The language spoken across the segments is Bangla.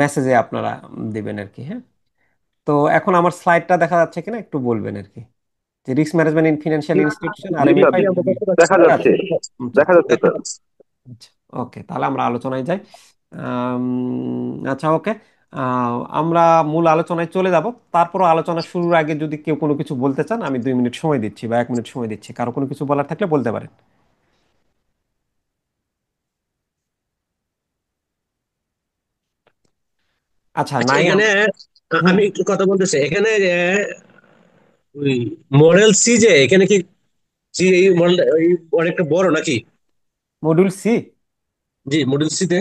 মেসেজে আপনারা দিবেন আর কি। হ্যাঁ, তো এখন আমার স্লাইডটা দেখা যাচ্ছে কিনা একটু বলবেন আর কি, যে risk management in financial institution আর জি স্যার, এমএফআই। দেখা যাচ্ছে, আচ্ছা দেখা আচ্ছা যাচ্ছে স্যার। আচ্ছা। ওকে, তাহলে আমরা আলোচনায় যাই। আচ্ছা, ওকে। আমরা মূল আলোচনায় চলে যাব। তারপরও আলোচনা শুরুর আগে যদি কেউ কোনো কিছু বলতে চান, আমি 2 মিনিট সময় দিচ্ছি বা 1 মিনিট সময় দিচ্ছি, কারো কোনো কিছু বলার থাকলে বলতে পারেন। আচ্ছা, আচ্ছা, নাই। এখানে হুম। আমি একটু কথা বলতেছি এখানে যে ওই মডেল সি, যে এখানে কি সি এই মডেল অনেকটা বড় নাকি? Module C. জি, মডেল সি তে।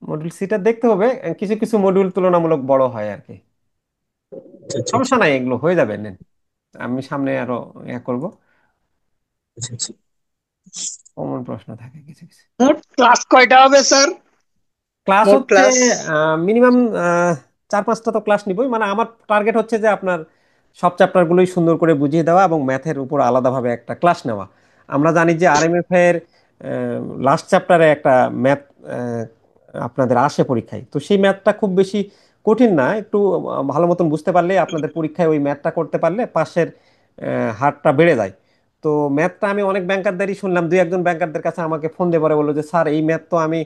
মডিউল সিটা দেখতে হবে, কিছু কিছু মডিউল তুলনামূলক বড় হয় আর কি। আচ্ছা আচ্ছা আচ্ছা সমস্যা নাই, এগুলো হয়ে যাবে, নেন। আমি সামনে আরো ইয়া করব। আচ্ছা আচ্ছা। কমন প্রশ্ন থাকে কিছু কিছু। মোট ক্লাস কয়টা হবে স্যার? ক্লাস মোট হচ্ছে ক্লাস? মিনিমাম 4-5টা তো ক্লাস নিবই, মানে আমার টার্গেট হচ্ছে যে আপনার সব চ্যাপ্টারগুলোই সুন্দর করে বুঝিয়ে দেওয়া এবং ম্যাথের উপর আলাদাভাবে একটা ক্লাস নেওয়া। আমরা জানি যে আরএমএফ এর লাস্ট চ্যাপ্টারে একটা ম্যাথ আপনাদের আসে পরীক্ষায়, তো সেই ম্যাথটা খুব বেশি কঠিন না, একটু ভালো মতন বুঝতে পারলে আপনাদের পরীক্ষায় ওই ম্যাথটা করতে পারলে পাশের হারটা বেড়ে যায়। তো ম্যাথটা আমি অনেক ব্যাংকারদেরই শুনলাম, 2-1 জন ব্যাংকারদের কাছে আমাকে ফোন দিয়ে পরে বললো যে স্যার এই ম্যাথ তো আমি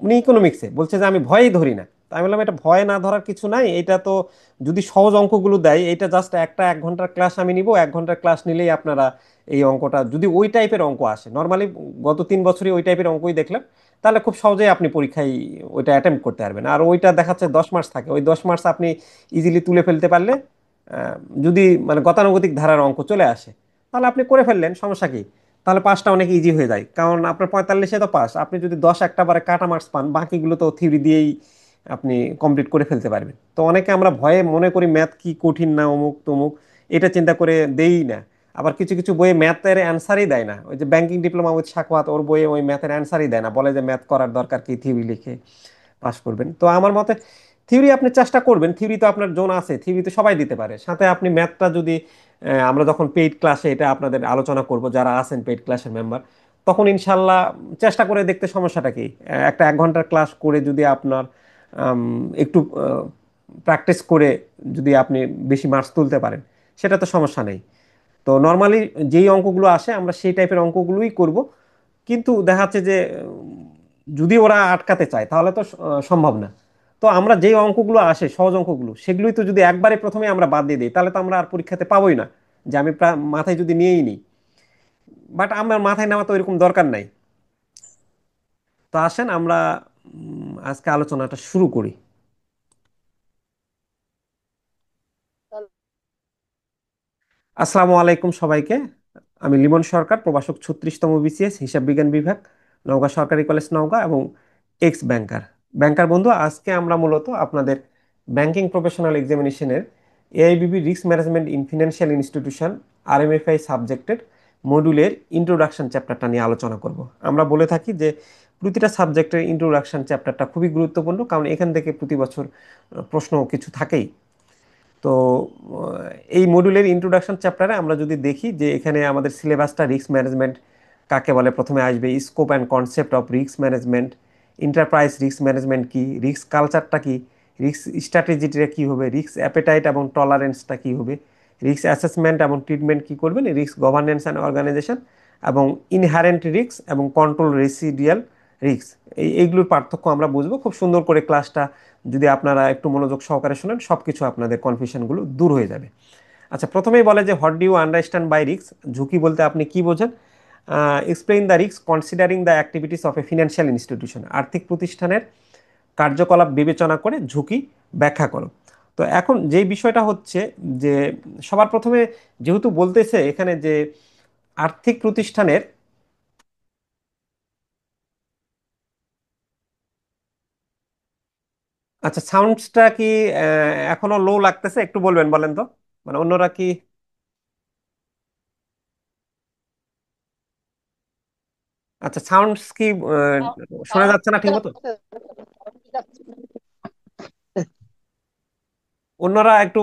উনি ইকোনমিক্সে বলছে যে আমি ভয়েই ধরি না। তো আমি বললাম এটা ভয় না ধরার কিছু নাই, এটা তো যদি সহজ অঙ্কগুলো দেয়, এটা জাস্ট একটা 1 ঘন্টার ক্লাস আমি নিব, 1 ঘন্টার ক্লাস নিলেই আপনারা এই অঙ্কটা, যদি ওই টাইপের অঙ্ক আসে নর্মালি গত 3 বছরই ওই টাইপের অঙ্কই দেখলাম, তাহলে খুব সহজেই আপনি পরীক্ষায় ওইটা অ্যাটেম্প্ট করতে পারবেন। আর ওইটা দেখাচ্ছে 10 মার্কস থাকে, ওই 10 মার্কস আপনি ইজিলি তুলে ফেলতে পারলে, যদি মানে গতানুগতিক ধারার অঙ্ক চলে আসে, তাহলে আপনি করে ফেললেন, সমস্যা কি? তাহলে পাসটা অনেক ইজি হয়ে যায়, কারণ আপনার 45-এ তো পাস, আপনি যদি 10 একটা বারে কাটা মার্কস পান, বাকিগুলো তো থিওরি দিয়েই আপনি কমপ্লিট করে ফেলতে পারবেন। তো অনেকে আমরা ভয়ে মনে করি ম্যাথ কি কঠিন না অমুক তমুক, এটা চিন্তা করে দেই না। আবার কিছু কিছু বইয়ে ম্যাথের অ্যান্সারই দেয় না, ওই যে ব্যাংকিং ডিপ্লোমা উইথ সাখাওয়াত, ওর বইয়ে ওই ম্যাথের অ্যান্সারই দেয় না, বলে যে ম্যাথ করার দরকার কি, থিওরি লিখে পাস করবেন। তো আমার মতে থিওরি আপনি চেষ্টা করবেন, থিওরি তো আপনার জোন আছে, থিওরি তো সবাই দিতে পারে, সাথে আপনি ম্যাথটা যদি আমরা যখন পেইড ক্লাসে এটা আপনাদের আলোচনা করব, যারা আছেন পেইড ক্লাসের মেম্বার, তখন ইনশাল্লাহ চেষ্টা করে দেখতে সমস্যাটা কি। একটা 1 ঘন্টার ক্লাস করে যদি আপনার একটু প্র্যাকটিস করে যদি আপনি বেশি মার্কস তুলতে পারেন, সেটা তো সমস্যা নেই। তো নর্মালি যেই অঙ্কগুলো আসে আমরা সেই টাইপের অঙ্কগুলোই করব, কিন্তু দেখা যাচ্ছে যে যদি ওরা আটকাতে চায় তাহলে তো সম্ভব না। তো আমরা যেই অঙ্কগুলো আসে সহজ অঙ্কগুলো, সেগুলোই তো যদি একবারে প্রথমে আমরা বাদ দিয়ে দিই, তাহলে তো আমরা আর পরীক্ষাতে পাবোই না, যে আমি মাথায় যদি নিয়েই নিই। বাট আমার মাথায় নেওয়া তো এরকম দরকার নাই। তো আসেন আমরা আজকে আলোচনাটা শুরু করি। আসসালামু আলাইকুম সবাইকে। আমি লিমন সরকার, প্রভাষক 36তম বিসিএস হিসাব বিজ্ঞান বিভাগ, নওগাঁ সরকারি কলেজ নওগাঁ, এবং এক্স ব্যাংকার। ব্যাংকার বন্ধু, আজকে আমরা মূলত আপনাদের ব্যাংকিং প্রফেশনাল এক্সামিনেশনের AIBB risk management in financial institution RMFI সাবজেক্টের মডিউলের ইন্ট্রোডাকশন চ্যাপ্টারটা নিয়ে আলোচনা করব। আমরা বলে থাকি যে প্রতিটা সাবজেক্টের ইন্ট্রোডাকশন চ্যাপ্টারটা খুবই গুরুত্বপূর্ণ, কারণ এখান থেকে প্রতি বছর প্রশ্ন কিছু থাকেই। তো এই মডিউলের ইন্ট্রোডাকশন চ্যাপ্টারে আমরা যদি দেখি যে এখানে আমাদের সিলেবাসটা রিস্ক ম্যানেজমেন্ট কাকে বলে প্রথমে আসবে, scope and concept of risk management, enterprise risk management কি, রিস্ক কালচারটা কি, রিস্ক স্ট্র্যাটেজিটা কি হবে, রিস্ক অ্যাপেটাইট এবং টলারেন্সটা কি হবে, রিস্ক অ্যাসেসমেন্ট এবং ট্রিটমেন্ট কি করবেন, রিস্ক গভর্নেন্স অ্যান্ড অর্গানাইজেশন, এবং ইনহারেন্ট রিস্ক এবং কন্ট্রোল রেসিডিয়াল রিস্ক। এইগুলোর পার্থক্য আমরা বুঝবো খুব সুন্দর করে। ক্লাসটা যদি আপনারা একটু মনোযোগ সহকারে শোনেন, সব কিছু আপনাদের কনফিউশনগুলো দূর হয়ে যাবে। আচ্ছা, প্রথমেই বলে যে what do you understand by risk, ঝুঁকি বলতে আপনি কি বোঝেন? Explain the risk considering the activities of a financial institution, আর্থিক প্রতিষ্ঠানের কার্যকলাপ বিবেচনা করে ঝুঁকি ব্যাখ্যা করো। তো এখন যেই বিষয়টা হচ্ছে যে সবার প্রথমে যেহেতু বলতেছে এখানে যে আর্থিক প্রতিষ্ঠানের, আচ্ছা সাউন্ডসটা কি এখনো লো লাগতেছে? একটু বলবেন, বলেন তো, মানে অন্যরা কি? আচ্ছা, সাউন্ডস কি শোনা যাচ্ছে না ঠিক মতো? অন্যরা একটু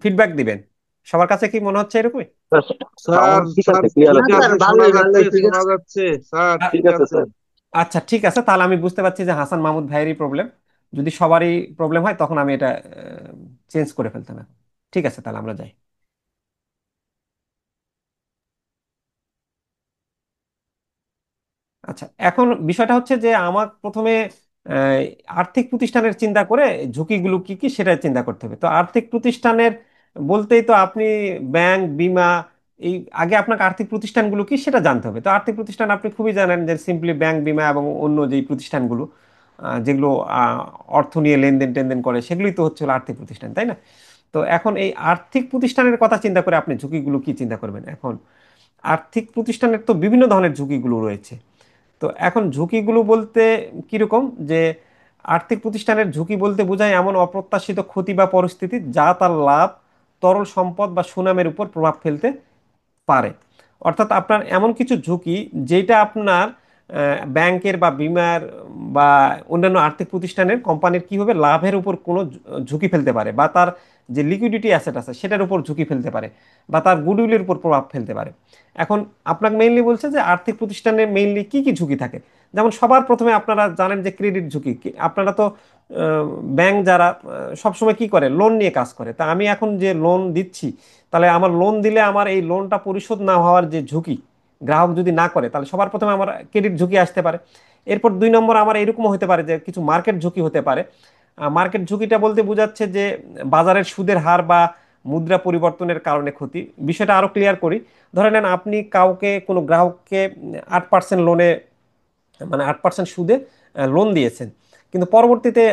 ফিডব্যাক দিবেন। সবার কাছে কি মনে হচ্ছে এরকমই? স্যার, সাউন্ড ঠিক স্যার আছে, ক্লিয়ার না আছে। ঠিক স্যার, আছে, শোনা ভালোই যাচ্ছে, ভালোই ঠিক শোনা আছে। যাচ্ছে স্যার, আ- ঠিক ঠিক আছে আছে। স্যার। আচ্ছা ঠিক আছে, তাহলে আমি বুঝতে পারছি যে হাসান মাহমুদ ভাইয়েরই প্রবলেম। যদি সবারই প্রবলেম হয় তখন আমি এটা চেঞ্জ করে ফেলতাম এখন। ঠিক আছে, তাহলে আমরা যাই। আচ্ছা, এখন বিষয়টা হচ্ছে যে আমার প্রথমে আহ, আর্থিক প্রতিষ্ঠানের চিন্তা করে ঝুঁকিগুলো কি কি সেটা চিন্তা করতে হবে। তো আর্থিক প্রতিষ্ঠানের বলতেই তো আপনি ব্যাংক, বিমা, এই আগে আপনাকে আর্থিক প্রতিষ্ঠানগুলো কি সেটা জানতে হবে। তো আর্থিক প্রতিষ্ঠান আপনি খুবই জানেন যে সিম্পলি ব্যাংক, বিমা এবং অন্য যেই প্রতিষ্ঠানগুলো যেগুলো আহ, অর্থ নিয়ে লেনদেন টেনদেন করে সেগুলোই তো হচ্ছে হলো আর্থিক প্রতিষ্ঠান, তাই না? তো এখন এই আর্থিক প্রতিষ্ঠানের কথা চিন্তা করে আপনি ঝুঁকিগুলো কি চিন্তা করবেন। এখন আর্থিক প্রতিষ্ঠানের তো বিভিন্ন ধরনের ঝুঁকিগুলো রয়েছে। তো এখন ঝুঁকিগুলো বলতে কিরকম যে আর্থিক প্রতিষ্ঠানের ঝুঁকি বলতে বোঝায় এমন অপ্রত্যাশিত ক্ষতি বা পরিস্থিতি যা তার লাভ, তরল সম্পদ বা সুনামের উপর প্রভাব ফেলতে পারে। অর্থাৎ আপনার এমন কিছু ঝুঁকি যেটা আপনার ব্যাংকের বা বিমার বা অন্যান্য আর্থিক প্রতিষ্ঠানের কোম্পানির কি হবে লাভের উপর কোনো ঝুঁকি ফেলতে পারে, বা তার যে লিকুইডিটি অ্যাসেট আছে সেটার উপর ঝুঁকি ফেলতে পারে, বা তার গুডউইলের উপর প্রভাব ফেলতে পারে। এখন আপনাকে মেইনলি বলছে যে আর্থিক প্রতিষ্ঠানে মেইনলি কি কি ঝুঁকি থাকে। যেমন সবার প্রথমে আপনারা জানেন যে ক্রেডিট ঝুঁকি। আপনারা তো ব্যাংক যারা সবসময় কি করে লোন নিয়ে কাজ করে। তা আমি এখন যে লোন দিচ্ছি, তাহলে আমার লোন দিলে আমার এই লোনটা পরিশোধ না হওয়ার যে ঝুঁকি, গ্রাহক যদি না করে তাহলে সবার প্রথমে আমার ক্রেডিট ঝুঁকি আসতে পারে। এরপর 2 নম্বর আমার এরকমও হতে পারে যে কিছু মার্কেট ঝুঁকি হতে পারে। মার্কেট ঝুঁকিটা বলতে বোঝাচ্ছে যে বাজারের সুদের হার বা মুদ্রা পরিবর্তনের কারণে ক্ষতি। বিষয়টা আরো ক্লিয়ার করি। ধরে নেন আপনি কাউকে, কোনো গ্রাহককে 8% লোনে, মানে 8% সুদে লোন দিয়েছেন, কিন্তু পরবর্তীতে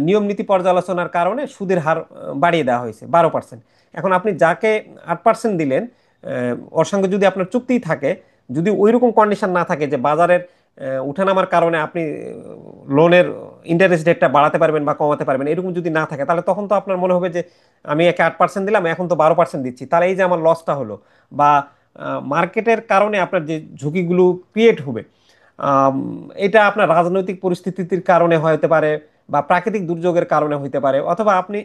নিয়ম নীতি পর্যালোচনার কারণে সুদের হার বাড়িয়ে দেওয়া হয়েছে 12%। এখন আপনি যাকে 8% দিলেন, ওর সঙ্গে যদি আপনার চুক্তিই থাকে, যদি ওইরকম কন্ডিশন না থাকে যে বাজারের উঠানামার কারণে আপনি লোনের ইন্টারেস্ট রেটটা বাড়াতে পারবেন বা কমাতে পারবেন, এরকম যদি না থাকে, তাহলে তখন তো আপনার মনে হবে যে আমি একে 8% দিলাম, এখন তো 12% দিচ্ছি, তাহলে এই যে আমার লসটা হলো। বা মার্কেটের কারণে আপনার যে ঝুঁকিগুলো ক্রিয়েট হবে, আম, এটা আপনার রাজনৈতিক পরিস্থিতির কারণে হতে পারে, বা প্রাকৃতিক দুর্যোগের কারণে হতে পারে, অথবা আপনি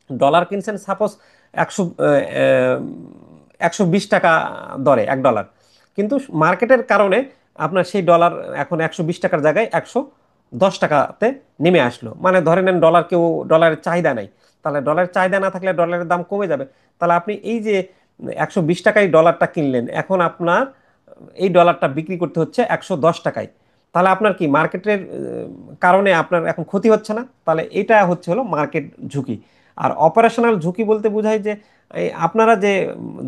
ডলার কিনছেন সাপোজ 120 টাকা দরে $1, কিন্তু মার্কেটের কারণে আপনার সেই ডলার এখন 120 টাকার জায়গায় 110 টাকাতে নেমে আসলো। মানে ধরে নেন ডলার, কেউ ডলারের চাহিদা নাই, তাহলে ডলারের চাহিদা না থাকলে ডলারের দাম কমে যাবে। তাহলে আপনি এই যে 120 টাকায় ডলারটা কিনলেন, এখন আপনার এই ডলারটা বিক্রি করতে হচ্ছে 110 টাকায়। তাহলে আপনার কি মার্কেটের কারণে আপনার এখন ক্ষতি হচ্ছে না? তাহলে এটা হচ্ছে হলো মার্কেট ঝুঁকি। আর অপারেশনাল ঝুঁকি বলতে বোঝায় যে এই আপনারা যে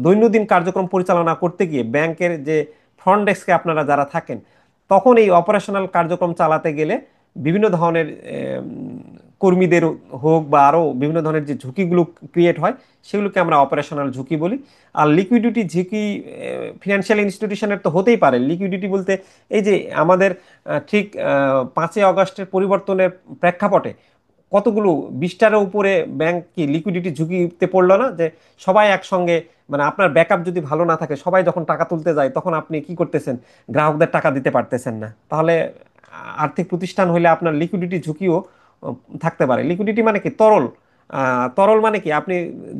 দৈনন্দিন কার্যক্রম পরিচালনা করতে গিয়ে ব্যাংকের যে ফ্রন্ট ডেস্কে আপনারা যারা থাকেন, তখন এই অপারেশনাল কার্যক্রম চালাতে গেলে বিভিন্ন ধরনের কর্মীদের হোক বা আরও বিভিন্ন ধরনের যে ঝুঁকিগুলো ক্রিয়েট হয়, সেগুলোকে আমরা অপারেশনাল ঝুঁকি বলি। আর লিকুইডিটি ঝুঁকি ফিনান্সিয়াল ইনস্টিটিউশনের তো হতেই পারে। লিকুইডিটি বলতে এই যে আমাদের ঠিক 5ই আগস্টের পরিবর্তনের প্রেক্ষাপটে কতগুলো 20টার উপরে ব্যাংক কি লিকুইডিটি ঝুঁকিতে পড়লো না? যে সবাই একসঙ্গে, মানে আপনার ব্যাকআপ যদি ভালো না থাকে, সবাই যখন টাকা তুলতে যায় তখন আপনি কি করতেছেন, গ্রাহকদের টাকা দিতে পারতেছেন না। তাহলে আর্থিক প্রতিষ্ঠান হইলে আপনার লিকুইডিটি ঝুঁকিও থাকতে পারে। লিকুইডিটি মানে কি তরল। তরল মানে কি আপনি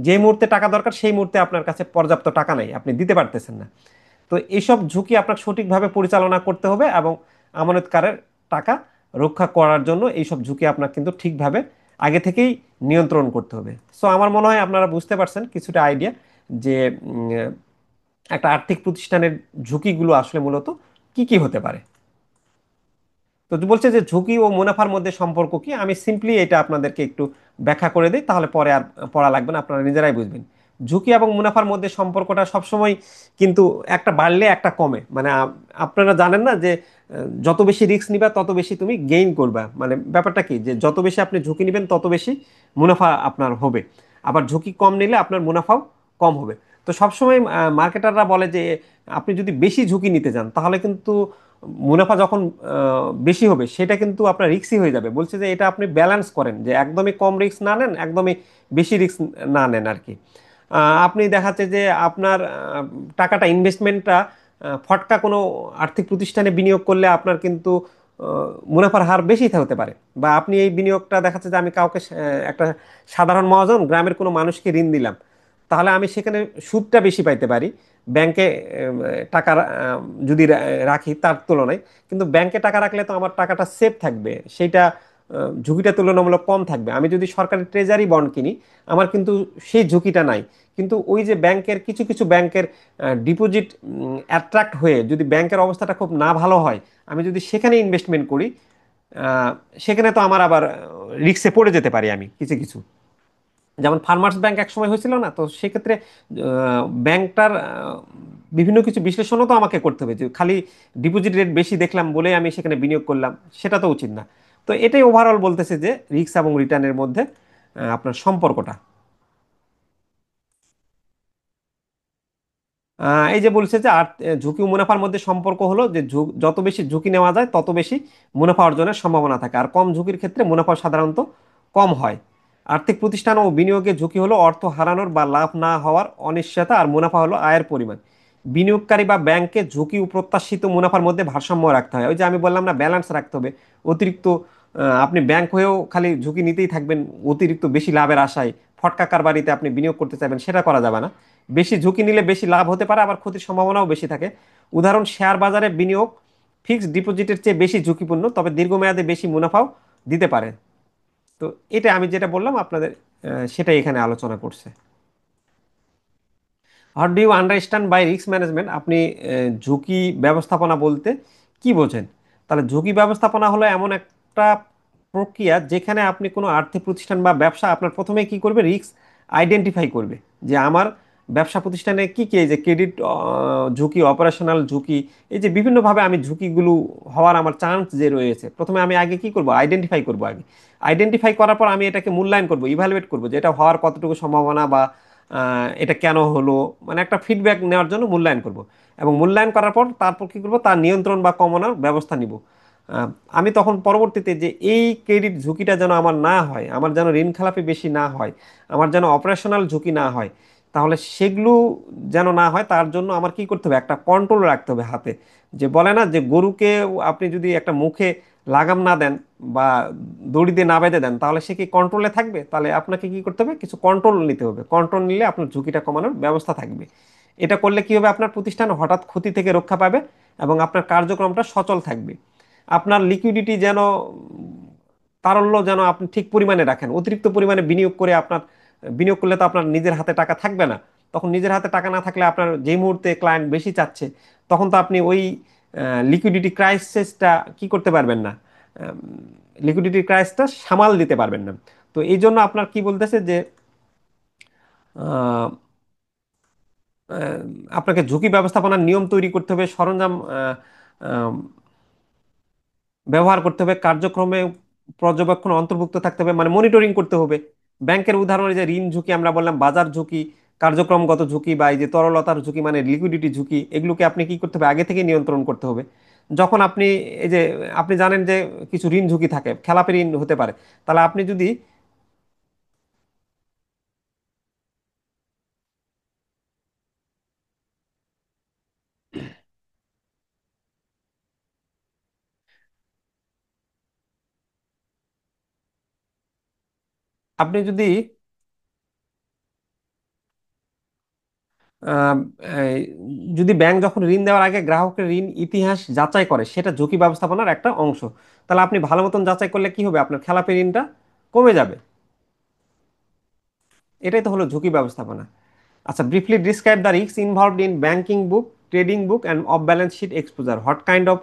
যে মুহূর্তে টাকা দরকার সেই মুহূর্তে আপনার কাছে পর্যাপ্ত টাকা নাই, আপনি দিতে পারতেছেন না। তো এইসব ঝুঁকি আপনাকে সঠিকভাবে পরিচালনা করতে হবে, এবং আমানতকারের টাকা রক্ষা করার জন্য এইসব ঝুঁকি আপনার কিন্তু ঠিকভাবে আগে থেকেই নিয়ন্ত্রণ করতে হবে। সো আমার মনে হয় আপনারা বুঝতে পারছেন কিছুটা আইডিয়া যে একটা আর্থিক প্রতিষ্ঠানের ঝুঁকিগুলো আসলে মূলত কি কি হতে পারে। তো বলছে যে ঝুঁকি ও মুনাফার মধ্যে সম্পর্ক কি, আমি সিম্পলি এটা আপনাদেরকে একটু ব্যাখ্যা করে দিই, তাহলে পরে আর পড়া লাগবে না, আপনারা নিজেরাই বুঝবেন। ঝুঁকি এবং মুনাফার মধ্যে সম্পর্কটা সবসময় কিন্তু একটা বাড়লে একটা কমে। মানে আপনারা জানেন না যে যত বেশি রিস্ক নিবা তত বেশি তুমি গেইন করবা। মানে ব্যাপারটা কি যে যত বেশি আপনি ঝুঁকি নেবেন তত বেশি মুনাফা আপনার হবে, আবার ঝুঁকি কম নিলে আপনার মুনাফাও কম হবে। তো সবসময় মার্কেটাররা বলে যে আপনি যদি বেশি ঝুঁকি নিতে যান তাহলে কিন্তু মুনাফা যখন বেশি হবে সেটা কিন্তু আপনার রিস্কই হয়ে যাবে। বলছে যে এটা আপনি ব্যালেন্স করেন, যে একদমই কম রিস্ক না নেন, একদমই বেশি রিস্ক না নেন আর কি। আপনি দেখাচ্ছে যে আপনার টাকাটা, ইনভেস্টমেন্টটা ফটকা কোনো আর্থিক প্রতিষ্ঠানে বিনিয়োগ করলে আপনার কিন্তু মুনাফার হার বেশি হতে পারে। বা আপনি এই বিনিয়োগটা দেখাচ্ছে যে আমি কাউকে একটা সাধারণ মহাজন গ্রামের কোনো মানুষকে ঋণ দিলাম, তাহলে আমি সেখানে সুদটা বেশি পাইতে পারি ব্যাংকে টাকা যদি রাখি তার তুলনায়। কিন্তু ব্যাংকে টাকা রাখলে তো আমার টাকাটা সেফ থাকবে, সেইটা ঝুঁকিটা তুলনামূলক কম থাকবে। আমি যদি সরকারি ট্রেজারি বন্ড কিনি, আমার কিন্তু সেই ঝুঁকিটা নাই। কিন্তু ওই যে ব্যাংকের কিছু কিছু ব্যাংকের ডিপোজিট অ্যাট্রাক্ট হয়ে যদি ব্যাংকের অবস্থাটা খুব না ভালো হয়, আমি যদি সেখানে ইনভেস্টমেন্ট করি, আহ, সেখানে তো আমার আবার রিস্কে পড়ে যেতে পারি আমি কিছু কিছু। যেমন ফার্মার্স ব্যাংক এক সময় হয়েছিল না, তো সেক্ষেত্রে ব্যাংকটার বিভিন্ন কিছু বিশ্লেষণও তো আমাকে করতে হবে, যে খালি ডিপোজিট রেট বেশি দেখলাম বলে আমি সেখানে বিনিয়োগ করলাম, সেটা তো উচিত না। তো এটাই ওভারঅল বলতেছে যে রিস্ক এবং রিটার্নের মধ্যে আপনার সম্পর্কটা। এই যে বলছে যে ঝুঁকি ও মুনাফার মধ্যে সম্পর্ক হলো যে যত বেশি ঝুঁকি নেওয়া যায় তত বেশি মুনাফা অর্জনের সম্ভাবনা থাকে, আর কম ঝুঁকির ক্ষেত্রে মুনাফা সাধারণত কম হয়। আর্থিক প্রতিষ্ঠান ও বিনিয়োগের ঝুঁকি হলো অর্থ হারানোর বা লাভ না হওয়ার অনিশ্চয়তা, আর মুনাফা হলো আয়ের পরিমাণ। বিনিয়োগকারী বা ব্যাংকে ঝুঁকি ও প্রত্যাশিত মুনাফার মধ্যে ভারসাম্য রাখতে হয়। ওই যে আমি বললাম না, ব্যালেন্স রাখতে হবে। অতিরিক্ত আপনি ব্যাংক হয়েও খালি ঝুঁকি নিতেই থাকবেন অতিরিক্ত বেশি লাভের আশায়, ফটকা কারবারিতে আপনি বিনিয়োগ করতে চাইবেন, সেটা করা যাবে না। বেশি ঝুঁকি নিলে বেশি লাভ হতে পারে, আবার ক্ষতির সম্ভাবনাও বেশি থাকে। উদাহরণ, শেয়ার বাজারে বিনিয়োগ ফিক্সড ডিপোজিটের চেয়ে বেশি ঝুঁকিপূর্ণ, তবে দীর্ঘমেয়াদে বেশি মুনাফাও দিতে পারে। তো এটা আমি যেটা বললাম আপনাদের, সেটাই এখানে আলোচনা করছে। How do you understand by risk management? আপনি ঝুঁকি ব্যবস্থাপনা বলতে কি বোঝেন? তাহলে ঝুঁকি ব্যবস্থাপনা হলো এমন একটা প্রক্রিয়া যেখানে আপনি কোনো আর্থিক প্রতিষ্ঠান বা ব্যবসা আপনার প্রথমে কি করবে, রিস্ক আইডেন্টিফাই করবে, যে আমার ব্যবসা প্রতিষ্ঠানে কি কি, এই যে ক্রেডিট ঝুঁকি, অপারেশনাল ঝুঁকি, এই যে বিভিন্নভাবে আমি ঝুঁকিগুলো হওয়ার আমার চান্স যে রয়েছে, প্রথমে আমি আগে কি করব, আইডেন্টিফাই করব। আগে আইডেন্টিফাই করার পর আমি এটাকে মূল্যায়ন করব, ইভালুয়েট করব, যে এটা হওয়ার কতটুকু সম্ভাবনা, বা এটা কেন হলো, মানে একটা ফিডব্যাক নেওয়ার জন্য মূল্যায়ন করব। এবং মূল্যায়ন করার পর তারপর কি করব, তার নিয়ন্ত্রণ বা কমানোর ব্যবস্থা নিব। আমি তখন পরবর্তীতে যে এই ক্রেডিট ঝুঁকিটা যেন আমার না হয়, আমার যেন ঋণ খেলাপি বেশি না হয়, আমার যেন অপারেশনাল ঝুঁকি না হয়, তাহলে সেগুলো যেন না হয় তার জন্য আমার কি করতে হবে, একটা কন্ট্রোল রাখতে হবে হাতে। যে বলে না, যে গরুকে আপনি যদি একটা মুখে লাগাম না দেন বা দড়ি দিয়ে না বেঁধে দেন, তাহলে সে কি কন্ট্রোলে থাকবে? তাহলে আপনাকে কি করতে হবে, কিছু কন্ট্রোল নিতে হবে। কন্ট্রোল নিলে আপনার ঝুঁকিটা কমানোর ব্যবস্থা থাকবে। এটা করলে কি হবে, আপনার প্রতিষ্ঠান হঠাৎ ক্ষতি থেকে রক্ষা পাবে এবং আপনার কার্যক্রমটা সচল থাকবে। আপনার লিকুইডিটি যেন তারল্য যেন আপনি ঠিক পরিমাণে রাখেন। অতিরিক্ত পরিমাণে বিনিয়োগ করে আপনার, বিনিয়োগ করলে তো আপনার নিজের হাতে টাকা থাকবে না। তখন নিজের হাতে টাকা না থাকলে আপনার যেই মুহূর্তে ক্লায়েন্ট বেশি চাচ্ছে, তখন তো আপনি ওই লিকুইডিটি ক্রাইসিসটা কি করতে পারবেন না, লিকুইডিটি ক্রাইসিসটা সামাল দিতে পারবেন না। তো এই জন্য আপনার কি বলতেছে যে আহ, আহ, আপনাকে ঝুঁকি ব্যবস্থাপনার নিয়ম তৈরি করতে হবে, সরঞ্জাম আহ, ব্যবহার করতে হবে, কার্যক্রমে পর্যবেক্ষণ অন্তর্ভুক্ত থাকতে হবে, মানে মনিটরিং করতে হবে। ব্যাংকের উদাহরণে যে ঋণ ঝুঁকি আমরা বললাম, বাজার ঝুঁকি, কার্যক্রমগত ঝুঁকি, বা এই যে তরলতার ঝুঁকি মানে লিকুইডিটি ঝুঁকি, এগুলোকে আপনি কি করতে হবে, আগে থেকে নিয়ন্ত্রণ করতে হবে। যখন আপনি এই যে আপনি জানেন যে কিছু ঋণ ঝুঁকি থাকে, খেলাপি ঋণ হতে পারে, তাহলে আপনি যদি আপনি যদি আহ, এই, যদি ব্যাংক যখন ঋণ দেওয়ার আগে গ্রাহকের ঋণ ইতিহাস যাচাই করে, সেটা ঝুঁকি ব্যবস্থাপনার একটা অংশ। তাহলে আপনি ভালো মতন যাচাই করলে কি হবে, আপনার খেলাপি ঋণটা কমে যাবে। এটাই তো হলো ঝুঁকি ব্যবস্থাপনা। আচ্ছা, briefly describe the risk involved in banking book, trading book and off balance sheet exposure. What kind of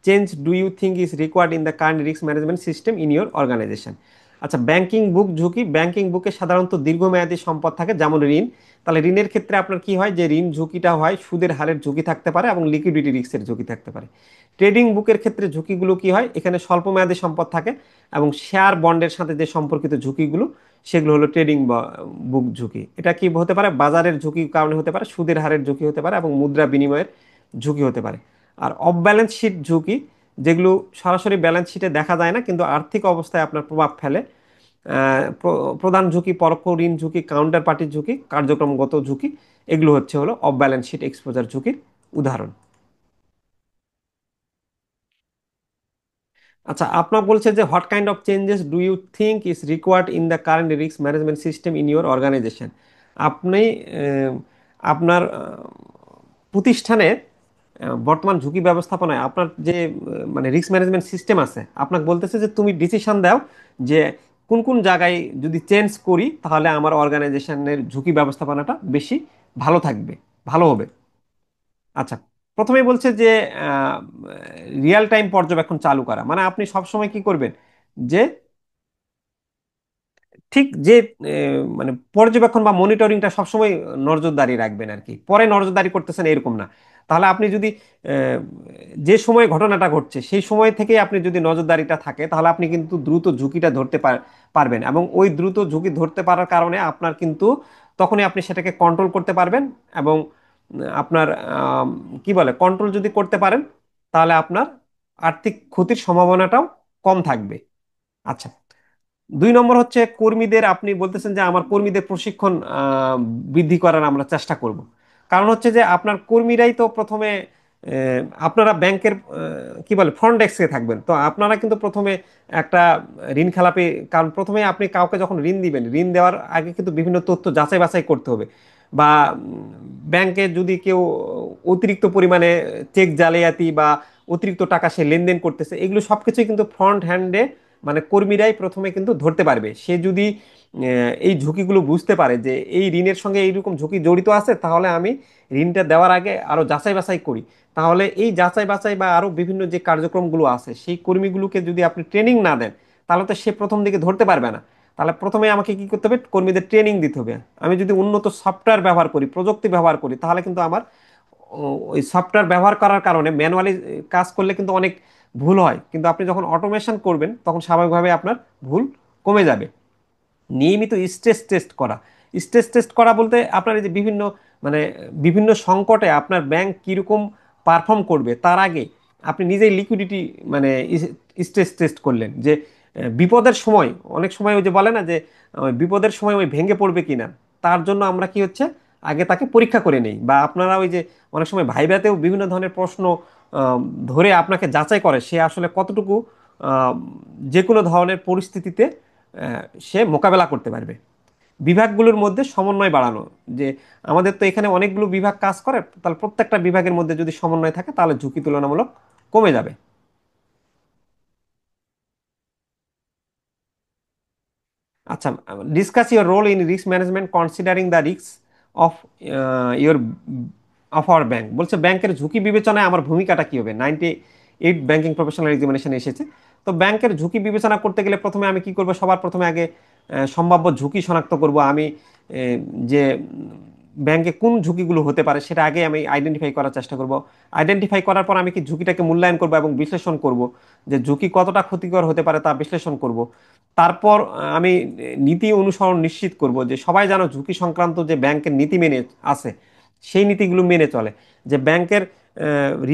change do you think is required in the current risk management system in your organization? আচ্ছা, ব্যাংকিং বুক ঝুঁকি, ব্যাংকিং বুকে সাধারণত দীর্ঘমেয়াদী সম্পদ থাকে, যেমন ঋণ। তাহলে ঋণের ক্ষেত্রে আপনার কি হয়, যে ঋণ ঝুঁকিটা হয় সুদের হারের ঝুঁকি থাকতে পারে এবং লিকুইডিটি রিস্কের ঝুঁকি থাকতে পারে। ট্রেডিং বুকের ক্ষেত্রে ঝুঁকিগুলো কি হয়, এখানে স্বল্প মেয়াদী সম্পদ থাকে এবং শেয়ার বন্ডের সাথে যে সম্পর্কিত ঝুঁকিগুলো, সেগুলো হলো ট্রেডিং বুক ঝুঁকি। এটা কি হতে পারে, বাজারের ঝুঁকির কারণে হতে পারে, সুদের হারের ঝুঁকি হতে পারে এবং মুদ্রা বিনিময়ের ঝুঁকি হতে পারে। আর অফ ব্যালেন্স শিট ঝুঁকি, যেগুলো সরাসরি ব্যালেন্স শিটে দেখা যায় না কিন্তু আর্থিক অবস্থায় আপনার প্রভাব ফেলে। প্রধান ঝুঁকি পরোক্ষ ঋণ ঝুঁকি, কাউন্টার পার্টির ঝুঁকি, কার্যক্রমগত ঝুঁকি, এগুলো হলো অফ ব্যালেন্স শিট এক্সপোজার ঝুঁকির উদাহরণ। আচ্ছা, আপনার বলছে যে what kind of changes do you think is required in the current risk management system in your organization? আপনি আপনার প্রতিষ্ঠানে বর্তমান ঝুঁকি ব্যবস্থাপনায় আপনার যে মানে রিস্ক ম্যানেজমেন্ট সিস্টেম আছে আপনাকে বলতেছে যে তুমি ডিসিশন দাও যে কোন কোন জায়গায় যদি চেঞ্জ করি তাহলে আমার অর্গানাইজেশনের ঝুঁকি ব্যবস্থাপনাটা বেশি ভালো থাকবে, ভালো হবে। আচ্ছা, প্রথমেই বলছে যে রিয়েল টাইম পর্যবেক্ষণ চালু করা, মানে আপনি সবসময় কি করবেন যে ঠিক যে মানে পর্যবেক্ষণ বা মনিটরিংটা সবসময় নজরদারি রাখবেন আর কি, পরে নজরদারি করতেছেন এরকম না। তাহলে আপনি যদি আহ, যে সময় ঘটনাটা ঘটছে সেই সময় থেকেই আপনি যদি নজরদারিটা থাকে তাহলে আপনি কিন্তু দ্রুত ঝুঁকিটা ধরতে পারবেন, এবং ওই দ্রুত ঝুঁকি ধরতে পারার কারণে আপনার কিন্তু তখনই আপনি সেটাকে কন্ট্রোল করতে পারবেন। এবং আপনার কি বলে কন্ট্রোল যদি করতে পারেন তাহলে আপনার আর্থিক ক্ষতির সম্ভাবনাটাও কম থাকবে। আচ্ছা, 2 নম্বর হচ্ছে কর্মীদের, আপনি বলতেছেন যে আমার কর্মীদের প্রশিক্ষণ বৃদ্ধি করার আমরা চেষ্টা করব। কারণ হচ্ছে যে আপনার কর্মীরাই তো প্রথমে আপনারা ব্যাংকের কি বলে ফ্রন্ট ডেস্কে থাকবেন, তো আপনারা কিন্তু প্রথমে একটা ঋণ খেলাপি, কারণ প্রথমে আপনি কাউকে যখন ঋণ দিবেন ঋণ দেওয়ার আগে কিন্তু বিভিন্ন তথ্য যাচাই বাছাই করতে হবে। বা ব্যাংকে যদি কেউ অতিরিক্ত পরিমাণে চেক জালিয়াতি বা অতিরিক্ত টাকা সে লেনদেন করতেছে, এগুলো সবকিছুই কিন্তু ফ্রন্ট হ্যান্ডে মানে কর্মীরাই প্রথমে কিন্তু ধরতে পারবে। সে যদি এই ঝুঁকিগুলো বুঝতে পারে যে এই ঋণের সঙ্গে এইরকম ঝুঁকি জড়িত আছে, তাহলে আমি ঋণটা দেওয়ার আগে আরো যাচাই বাছাই করি। তাহলে এই যাচাই বাছাই বা আরো বিভিন্ন যে কার্যক্রমগুলো আছে সেই কর্মীগুলোকে যদি আপনি ট্রেনিং না দেন তাহলে তো সে প্রথম দিকে ধরতে পারবে না। তাহলে প্রথমে আমাকে কি করতে হবে, কর্মীদের ট্রেনিং দিতে হবে। আমি যদি উন্নত সফটওয়্যার ব্যবহার করি, প্রযুক্তি ব্যবহার করি, তাহলে কিন্তু আমার ওই সফটওয়্যার ব্যবহার করার কারণে ম্যানুয়ালি কাজ করলে কিন্তু অনেক ভুল হয়, কিন্তু আপনি যখন অটোমেশন করবেন তখন স্বাভাবিকভাবে আপনার ভুল কমে যাবে। নিয়মিত স্ট্রেস টেস্ট করা, স্ট্রেস টেস্ট করা বলতে আপনার এই যে বিভিন্ন মানে বিভিন্ন সংকটে আপনার ব্যাংক কীরকম পারফর্ম করবে তার আগে আপনি নিজেই লিকুইডিটি মানে স্ট্রেস টেস্ট করলেন যে বিপদের সময়, অনেক সময় ওই যে বলে না যে বিপদের সময় ওই ভেঙে পড়বে কিনা, তার জন্য আমরা কি হচ্ছে আগে তাকে পরীক্ষা করে নেই। বা আপনারা ওই যে অনেক সময় ভাইভাতেও বিভিন্ন ধরনের প্রশ্ন আহ, ধরে আপনাকে যাচাই করে সে আসলে কতটুকু আহ, যে কোনো ধরনের পরিস্থিতিতে সে মোকাবেলা করতে পারবে। বিভাগগুলোর মধ্যে সমন্বয় বাড়ানো, যে আমাদের তো এখানে অনেকগুলো বিভাগ কাজ করে, তাহলে প্রত্যেকটা বিভাগের মধ্যে যদি সমন্বয় থাকে তাহলে ঝুঁকি তুলনামূলক কমে যাবে। আচ্ছা, discuss your role in risk management considering the risk of your of our bank. বলছে ব্যাংকের ঝুঁকি বিবেচনায় আমার ভূমিকাটা কি হবে। 98 ব্যাংকিং প্রফেশনাল এক্সামিনেশন এসেছে। তো ব্যাংকের ঝুঁকি বিবেচনা করতে গেলে প্রথমে আমি কি করব, সবার প্রথমে আগে সম্ভাব্য ঝুঁকি শনাক্ত করব। আমি যে ব্যাংকে কোন ঝুঁকিগুলো হতে পারে সেটা আগে আমি আইডেন্টিফাই করার চেষ্টা করব। আইডেন্টিফাই করার পর আমি কি ঝুঁকিটাকে মূল্যায়ন করব এবং বিশ্লেষণ করব, যে ঝুঁকি কতটা ক্ষতিকর হতে পারে তা বিশ্লেষণ করব। তারপর আমি নীতি অনুসরণ নিশ্চিত করব যে সবাই যেন ঝুঁকি সংক্রান্ত যে ব্যাংকের নীতি মেনে আছে সেই নীতিগুলো মেনে চলে। যে ব্যাংকের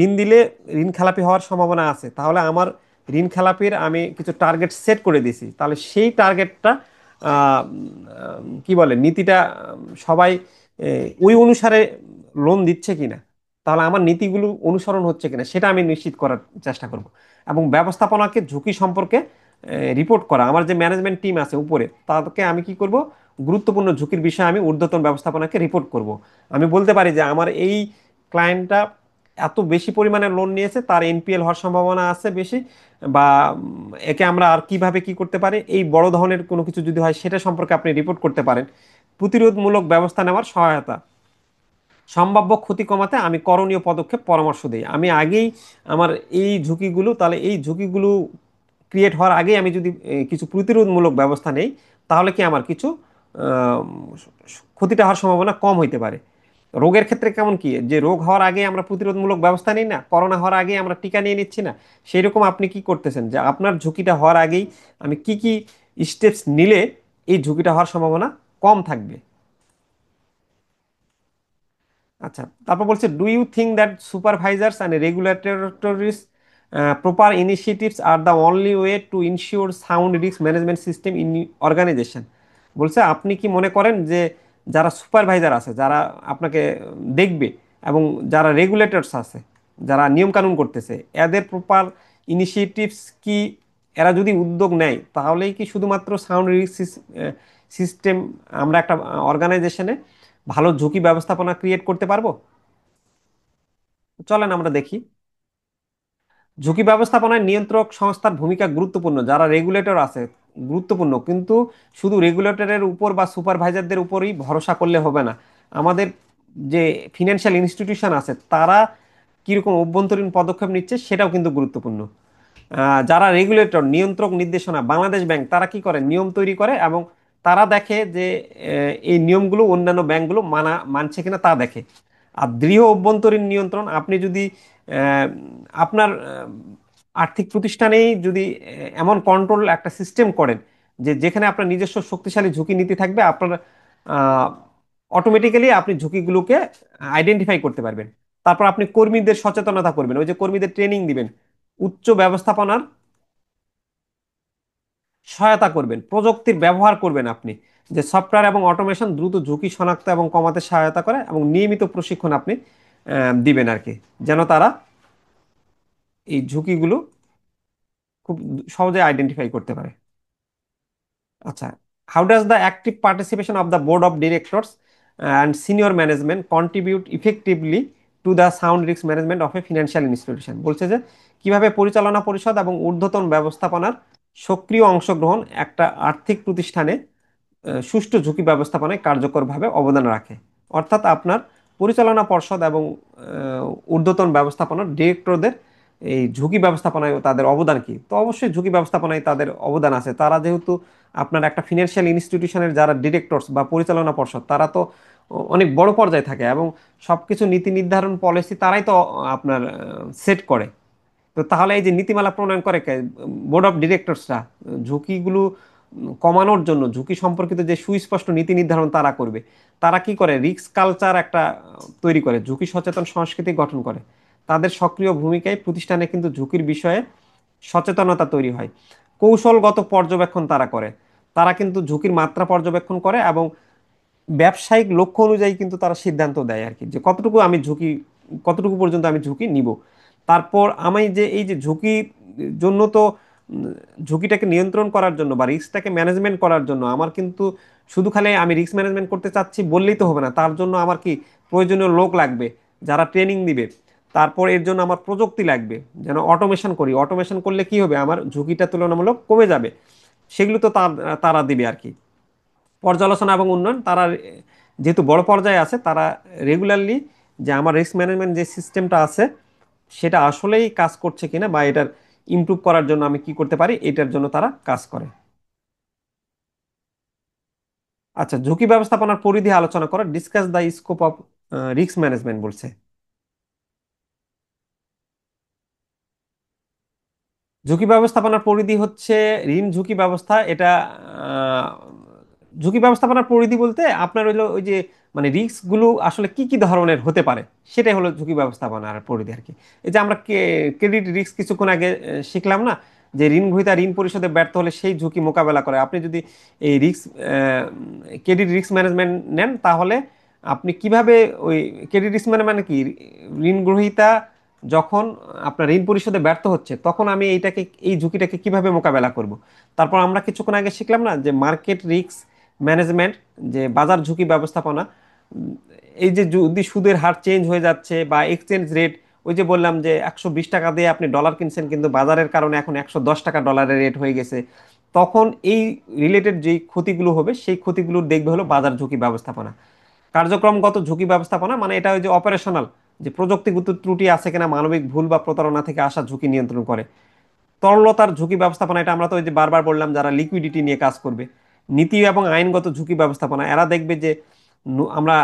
ঋণ দিলে ঋণ খেলাপি হওয়ার সম্ভাবনা আছে, তাহলে আমার ঋণ খেলাপির আমি কিছু টার্গেট সেট করে দিয়েছি, তাহলে সেই টার্গেটটা কি বলে নীতিটা সবাই ওই অনুসারে লোন দিচ্ছে কিনা, তাহলে আমার নীতিগুলো অনুসরণ হচ্ছে কিনা সেটা আমি নিশ্চিত করার চেষ্টা করব। এবং ব্যবস্থাপনাকে ঝুঁকি সম্পর্কে রিপোর্ট করা, আমার যে ম্যানেজমেন্ট টিম আছে উপরে তাদেরকে আমি কি করব, গুরুত্বপূর্ণ ঝুঁকির বিষয়ে আমি ঊর্ধ্বতন ব্যবস্থাপনাকে রিপোর্ট করব। আমি বলতে পারি যে আমার এই ক্লায়েন্টটা এত বেশি পরিমাণে লোন নিয়েছে, তার এনপিএল হওয়ার সম্ভাবনা আছে বেশি, বা একে আমরা আর কিভাবে কি করতে পারি, এই বড় ধরনের কোনো কিছু যদি হয় সেটা সম্পর্কে আপনি রিপোর্ট করতে পারেন। প্রতিরোধমূলক ব্যবস্থা নেওয়ার সহায়তা, সম্ভাব্য ক্ষতি কমাতে আমি করণীয় পদক্ষেপ পরামর্শ দিই। আমি আগেই আমার এই ঝুঁকিগুলো, তাহলে এই ঝুঁকিগুলো ক্রিয়েট হওয়ার আগেই আমি যদি কিছু প্রতিরোধমূলক ব্যবস্থা নেই তাহলে কি আমার কিছু আহ, ক্ষতিটা হওয়ার সম্ভাবনা কম হইতে পারে। রোগের ক্ষেত্রে কেমন কি, যে রোগ হওয়ার আগে আমরা প্রতিরোধমূলক ব্যবস্থা নিই না, করোনা হওয়ার আগে আমরা টিকা নিয়ে নিচ্ছি না, সেই রকম আপনি কি করতেছেন যে আপনার ঝুঁকিটা হওয়ার আগেই আমি কি কি স্টেপস নিলে এই ঝুঁকিটা হওয়ার সম্ভাবনা কম থাকবে। আচ্ছা, তারপর বলছে do you think that supervisors and regulators proper initiatives are the only way to ensure sound risk management system in organization. বলছে আপনি কি মনে করেন যে যারা সুপারভাইজার আছে, যারা আপনাকে দেখবে, এবং যারা রেগুলেটরস আছে, যারা নিয়মকানুন করতেছে, এদের প্রপার ইনিশিয়েটিভস কি, এরা যদি উদ্যোগ নেয় তাহলেই কি শুধুমাত্র সাউন্ড রিস্ক সিস্টেম আমরা একটা অর্গানাইজেশনে ভালো ঝুঁকি ব্যবস্থাপনা ক্রিয়েট করতে পারবো? চলেন আমরা দেখি। ঝুঁকি ব্যবস্থাপনায় নিয়ন্ত্রক সংস্থার ভূমিকা গুরুত্বপূর্ণ, যারা রেগুলেটর আছে গুরুত্বপূর্ণ, কিন্তু শুধু রেগুলেটরের উপর বা সুপারভাইজারদের উপরই ভরসা করলে হবে না। আমাদের যে ফিনান্সিয়াল ইনস্টিটিউশন আছে তারা কিরকম অভ্যন্তরীণ পদক্ষেপ নিচ্ছে সেটাও কিন্তু গুরুত্বপূর্ণ। যারা রেগুলেটর নিয়ন্ত্রক নির্দেশনা, বাংলাদেশ ব্যাংক, তারা কি করে নিয়ম তৈরি করে এবং তারা দেখে যে এই নিয়মগুলো অন্যান্য ব্যাংকগুলো মানছে কিনা তা দেখে। আর দৃঢ় অভ্যন্তরীণ নিয়ন্ত্রণ, আপনি যদি আহ, আপনার আর্থিক প্রতিষ্ঠানেই যদি এমন কন্ট্রোল একটা সিস্টেম করেন যে যেখানে আপনার নিজস্ব শক্তিশালী ঝুঁকি নীতি থাকবে, আপনার অটোমেটিক্যালি আপনি ঝুঁকিগুলোকে আইডেন্টিফাই করতে পারবেন। তারপর আপনি কর্মীদের সচেতনতা করবেন, ওই যে কর্মীদের ট্রেনিং দিবেন, উচ্চ ব্যবস্থাপনার সহায়তা করবেন, প্রযুক্তির ব্যবহার করবেন আপনি, যে সফটওয়্যার এবং অটোমেশন দ্রুত ঝুঁকি শনাক্ত এবং কমাতে সহায়তা করে, এবং নিয়মিত প্রশিক্ষণ আপনি দিবেন আর কি, যেন তারা এই ঝুঁকিগুলো খুব সহজে আইডেন্টিফাই করতে পারে। আচ্ছা, how does the active participation of the board of directors and senior management contribute effectively to the sound risk management of a financial institution? বলছে যে কিভাবে পরিচালনা পরিষদ এবং ঊর্ধ্বতন ব্যবস্থাপনার সক্রিয় অংশগ্রহণ একটা আর্থিক প্রতিষ্ঠানে সুষ্ঠু ঝুঁকি ব্যবস্থাপনায় কার্যকরভাবে অবদান রাখে। অর্থাৎ আপনার পরিচালনা পর্ষদ এবং ঊর্ধ্বতন ব্যবস্থাপনার ডিরেক্টরদের এই ঝুঁকি ব্যবস্থাপনায় তাদের অবদান কি? তো অবশ্যই ঝুঁকি ব্যবস্থাপনায় তাদের অবদান আছে। তারা যেহেতু আপনার একটা ফিনান্সিয়াল ইনস্টিটিউশনের যারা ডিরেক্টরস বা পরিচালনা পর্ষদ, তারা তো অনেক বড় পর্যায়ে থাকে এবং সবকিছু নীতি নির্ধারণ পলিসি তারাই তো আপনার সেট করে। তো তাহলে এই যে নীতিমালা প্রণয়ন করে কে? Board of ডিরেক্টরসরা। ঝুঁকিগুলো কমানোর জন্য ঝুঁকি সম্পর্কিত যে সুস্পষ্ট নীতি নির্ধারণ তারা করবে। তারা কি করে? রিস্ক কালচার একটা তৈরি করে, ঝুঁকি সচেতন সংস্কৃতি গঠন করে। তাদের সক্রিয় ভূমিকায় প্রতিষ্ঠানে কিন্তু ঝুঁকির বিষয়ে সচেতনতা তৈরি হয়। কৌশলগত পর্যবেক্ষণ তারা করে, তারা কিন্তু ঝুঁকির মাত্রা পর্যবেক্ষণ করে এবং ব্যবসায়িক লক্ষ্য অনুযায়ী কিন্তু তারা সিদ্ধান্ত দেয় আর কি, যে কতটুকু আমি ঝুঁকি, কতটুকু পর্যন্ত আমি ঝুঁকি নিব। তারপর আমি যে এই যে ঝুঁকির জন্য তো ঝুঁকিটাকে নিয়ন্ত্রণ করার জন্য বা রিস্কটাকে ম্যানেজমেন্ট করার জন্য আমার কিন্তু শুধু খালি আমি রিস্ক ম্যানেজমেন্ট করতে চাচ্ছি বললেই তো হবে না, তার জন্য আমার কি প্রয়োজনীয় লোক লাগবে যারা ট্রেনিং দিবে। তারপর এর জন্য আমার প্রযুক্তি লাগবে, যেন অটোমেশন করি, অটোমেশন করলে কি হবে, আমার ঝুঁকিটা তুলনামূলক কমে যাবে। সেগুলো তো তারা দিবে আর কি। পর্যালোচনা এবং উন্নয়ন, তারা যেহেতু বড় পর্যায়ে আছে, তারা রেগুলারলি যে আমার রিস্ক ম্যানেজমেন্ট যে সিস্টেমটা আছে সেটা আসলেই কাজ করছে কিনা বা এটার ইমপ্রুভ করার জন্য আমি কি করতে পারি, এটার জন্য তারা কাজ করে। আচ্ছা, ঝুঁকি ব্যবস্থাপনার পরিধি আলোচনা করো, discuss the scope of risk management বলছে। ঝুঁকি ব্যবস্থাপনার পরিধি হচ্ছে ঋণ ঝুঁকি ব্যবস্থা। এটা আহ, ঝুঁকি ব্যবস্থাপনার পরিধি বলতে আপনার হলো ওই যে মানে রিস্ক গুলো আসলে কি কি ধরনের হতে পারে, সেটাই হলো ঝুঁকি ব্যবস্থাপনার পরিধি আর কি। এই যে আমরা ক্রেডিট রিস্ক কিছুক্ষণ আগে শিখলাম না, যে ঋণ গ্রহীতা ঋণ পরিশোধে ব্যর্থ হলে সেই ঝুঁকি মোকাবেলা করে। আপনি যদি এই রিস্ক ক্রেডিট রিস্ক ম্যানেজমেন্ট নেন, তাহলে আপনি কিভাবে ওই ক্রেডিট রিস্ক মানে কি, ঋণ গ্রহীতা যখন আপনার ঋণ পরিশোধে ব্যর্থ হচ্ছে তখন আমি এইটাকে, এই ঝুঁকিটাকে কিভাবে মোকাবেলা করব। তারপর আমরা কিছুক্ষণ আগে শিখলাম না যে মার্কেট রিস্ক ম্যানেজমেন্ট, যে বাজার ঝুঁকি ব্যবস্থাপনা। এই যে যদি সুদের হার চেঞ্জ হয়ে যাচ্ছে বা এক্সচেঞ্জ রেট, ওই যে বললাম যে 120 টাকা দিয়ে আপনি ডলার কিনছেন কিন্তু বাজারের কারণে এখন 110 টাকা ডলারের রেট হয়ে গেছে, তখন এই রিলেটেড যেই ক্ষতিগুলো হবে সেই ক্ষতিগুলোর দেখবে হলো বাজার ঝুঁকি ব্যবস্থাপনা। কার্যক্রমগত ঝুঁকি ব্যবস্থাপনা মানে এটা ওই যে অপারেশনাল, যে প্রযুক্তিগত ত্রুটি আছে কিনা, মানবিক ভুল বা প্রতারণা থেকে আসা ঝুঁকি নিয়ন্ত্রণ করে। তরলতার ঝুঁকি ব্যবস্থাপনা, এটা আমরা তো ওই যে বারবার বললাম, যারা লিকুইডিটি নিয়ে কাজ করবে। নীতি এবং আইনগত ঝুঁকি ব্যবস্থাপনা, এরা দেখবে যে আমরা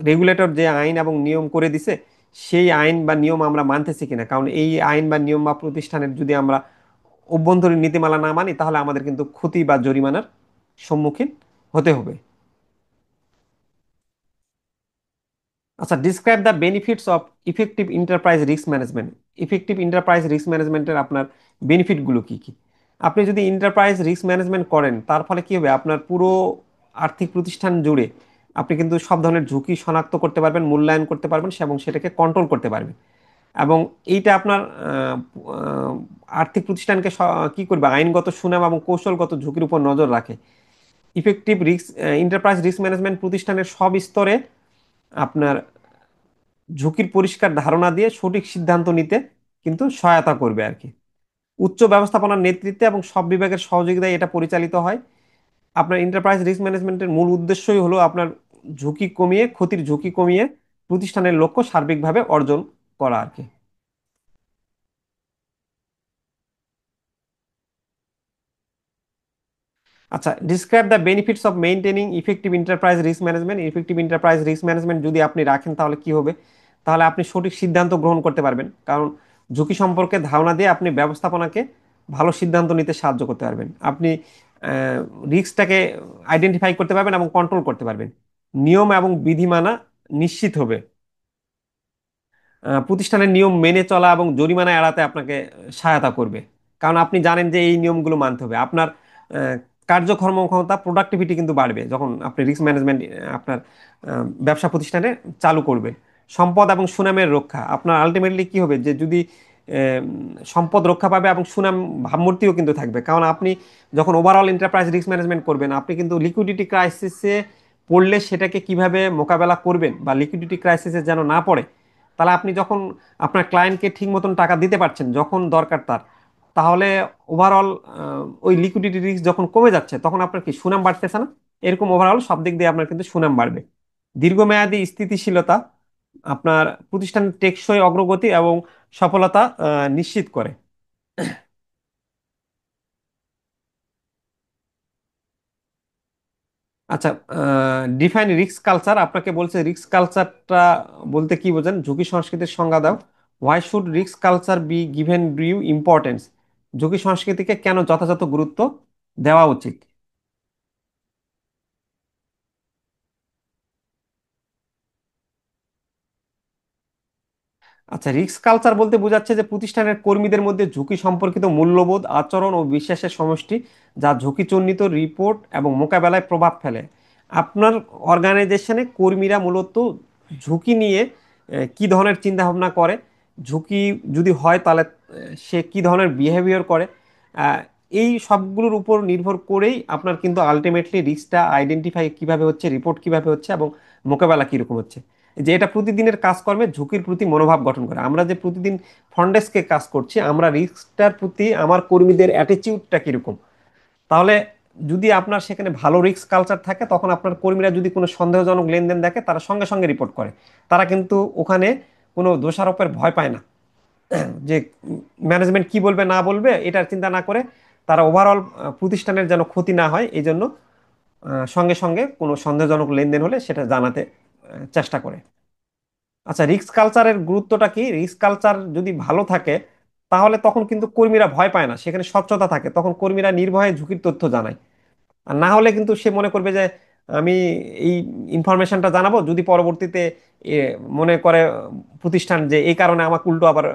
রেগুলেটর যে আইন এবং নিয়ম করে দিছে সেই আইন বা নিয়ম আমরা মানতেছি কিনা, কারণ এই আইন বা নিয়ম বা প্রতিষ্ঠানের যদি আমরা অভ্যন্তরীণ নীতিমালা না মানি তাহলে আমাদের কিন্তু ক্ষতি বা জরিমানার সম্মুখীন হতে হবে। আচ্ছা, describe the benefits of effective enterprise risk management. Effective enterprise risk ম্যানেজমেন্টের আপনার বেনিফিটগুলো কি কি? আপনি যদি এন্টারপ্রাইজ রিস্ক ম্যানেজমেন্ট করেন, তার ফলে কি হবে, আপনার পুরো আর্থিক প্রতিষ্ঠান জুড়ে আপনি কিন্তু সব ধরনের ঝুঁকি শনাক্ত করতে পারবেন, মূল্যায়ন করতে পারবেন এবং সেটাকে কন্ট্রোল করতে পারবেন। এবং এইটা আপনার আহ, আর্থিক প্রতিষ্ঠানকে কি করবে, আইনগত সুনাম এবং কৌশলগত ঝুঁকির উপর নজর রাখে। Effective risk enterprise risk management প্রতিষ্ঠানের সব স্তরে আপনার ঝুঁকির পরিষ্কার ধারণা দিয়ে সঠিক সিদ্ধান্ত নিতে কিন্তু সহায়তা করবে আর কি। উচ্চ ব্যবস্থাপনার নেতৃত্বে এবং সব বিভাগের সহযোগিতায় এটা পরিচালিত হয়। আপনার এন্টারপ্রাইজ রিস্ক ম্যানেজমেন্টের মূল উদ্দেশ্যই হলো আপনার ক্ষতির ঝুঁকি কমিয়ে প্রতিষ্ঠানের লক্ষ্য সার্বিকভাবে অর্জন করা আর কি। আচ্ছা, describe the benefits of maintaining effective enterprise risk management. Effective enterprise risk management যদি আপনি রাখেন তাহলে কি হবে? তাহলে আপনি সঠিক সিদ্ধান্ত গ্রহণ করতে পারবেন, কারণ ঝুঁকি সম্পর্কে ধারণা দিয়ে আপনি ব্যবস্থাপনাকে ভালো সিদ্ধান্ত নিতে সাহায্য করতে পারবেন। আপনি রিস্কটাকে আইডেন্টিফাই করতে পারবেন এবং কন্ট্রোল করতে পারবেন। নিয়ম এবং বিধিমানা নিশ্চিত হবে। প্রতিষ্ঠানের নিয়ম মেনে চলা এবং জরিমানা এড়াতে আপনাকে সহায়তা করবে, কারণ আপনি জানেন যে এই নিয়মগুলো মানতে হবে। আপনার আহ, কার্যক্ষমতা প্রোডাক্টিভিটি কিন্তু বাড়বে যখন আপনি রিস্ক ম্যানেজমেন্ট আপনার ব্যবসা প্রতিষ্ঠানে চালু করবেন। সম্পদ এবং সুনামের রক্ষা, আপনার আলটিমেটলি কি হবে যে যদি সম্পদ রক্ষা পাবে এবং সুনাম ভাবমূর্তিও কিন্তু থাকবে, কারণ আপনি যখন ওভারঅল এন্টারপ্রাইজ রিস্ক ম্যানেজমেন্ট করবেন আপনি কিন্তু লিকুইডিটি ক্রাইসিসে পড়লে সেটাকে কিভাবে মোকাবেলা করবেন বা লিকুইডিটি ক্রাইসিসে যেন না পড়ে, তাহলে আপনি যখন আপনার ক্লায়েন্টকে ঠিক মতন টাকা দিতে পারছেন যখন দরকার তার, তাহলে ওভারঅল ওই লিকুইডিটি রিস্ক যখন কমে যাচ্ছে তখন আপনার কি সুনাম বাড়তেছে না? এরকম ওভারঅল সব দিক দিয়ে আপনার কিন্তু সুনাম বাড়বে। দীর্ঘমেয়াদী স্থিতিশীলতা, আপনার প্রতিষ্ঠানের টেকসই অগ্রগতি এবং সফলতা নিশ্চিত করে। আচ্ছা, ডিফাইন রিস্ক কালচার। আপনাকে বলছে রিস্ক কালচারটা বলতে কি বোঝেন, ঝুঁকি সংস্কৃতির সংজ্ঞা দাও। Why should risk culture be given due importance? ঝুঁকি সংস্কৃতিকে কেন যথাযথ গুরুত্ব দেওয়া উচিত? আচ্ছা, রিস্ক কালচার বলতে বোঝাচ্ছে যে প্রতিষ্ঠানের কর্মীদের মধ্যে ঝুঁকি সম্পর্কিত মূল্যবোধ, আচরণ ও বিশ্বাসের সমষ্টি, যা ঝুঁকি চিহ্নিত রিপোর্ট এবং মোকাবেলায় প্রভাব ফেলে। আপনার অর্গানাইজেশনে কর্মীরা মূলত ঝুঁকি নিয়ে কি ধরনের চিন্তা ভাবনা করে, ঝুঁকি যদি হয় তাহলে সে কি ধরনের বিহেভিয়ার করে, আহ, এই সবগুলোর উপর নির্ভর করেই আপনার কিন্তু আলটিমেটলি রিস্কটা আইডেন্টিফাই কিভাবে হচ্ছে, রিপোর্ট কিভাবে হচ্ছে এবং মোকাবেলা কিরকম হচ্ছে। যে এটা প্রতিদিনের কাজকর্মে ঝুঁকির প্রতি মনোভাব গঠন করে। আমরা যে প্রতিদিন ফ্রন্ট ডেস্কে কাজ করছি, আমরা রিস্কটার প্রতি আমার কর্মীদের অ্যাটিটিউডটা কিরকম। তাহলে যদি আপনার সেখানে ভালো রিস্ক কালচার থাকে তখন আপনার কর্মীরা যদি কোনো সন্দেহজনক লেনদেন দেখে তারা সঙ্গে সঙ্গে রিপোর্ট করে। তারা কিন্তু ওখানে কোনো দোষারোপের ভয় পায় না, যে ম্যানেজমেন্ট কি বলবে না বলবে এটার চিন্তা না করে তারা ওভারঅল প্রতিষ্ঠানের যেন ক্ষতি না হয় এই জন্য সঙ্গে সঙ্গে কোনো সন্দেহজনক লেনদেন হলে সেটা জানাতে চেষ্টা করে। আচ্ছা, রিস্ক কালচারের গুরুত্বটা কি? রিস্ক কালচার যদি ভালো থাকে তাহলে তখন কিন্তু কর্মীরা ভয় পায় না, সেখানে স্বচ্ছতা থাকে, তখন কর্মীরা নির্ভয়ে ঝুঁকির তথ্য জানায়। আর না হলে কিন্তু সে মনে করবে যে আমি এই ইনফরমেশনটা জানাবো, যদি পরবর্তীতে এ, মনে করে প্রতিষ্ঠান যে এই কারণে আমাকে উল্টো আবার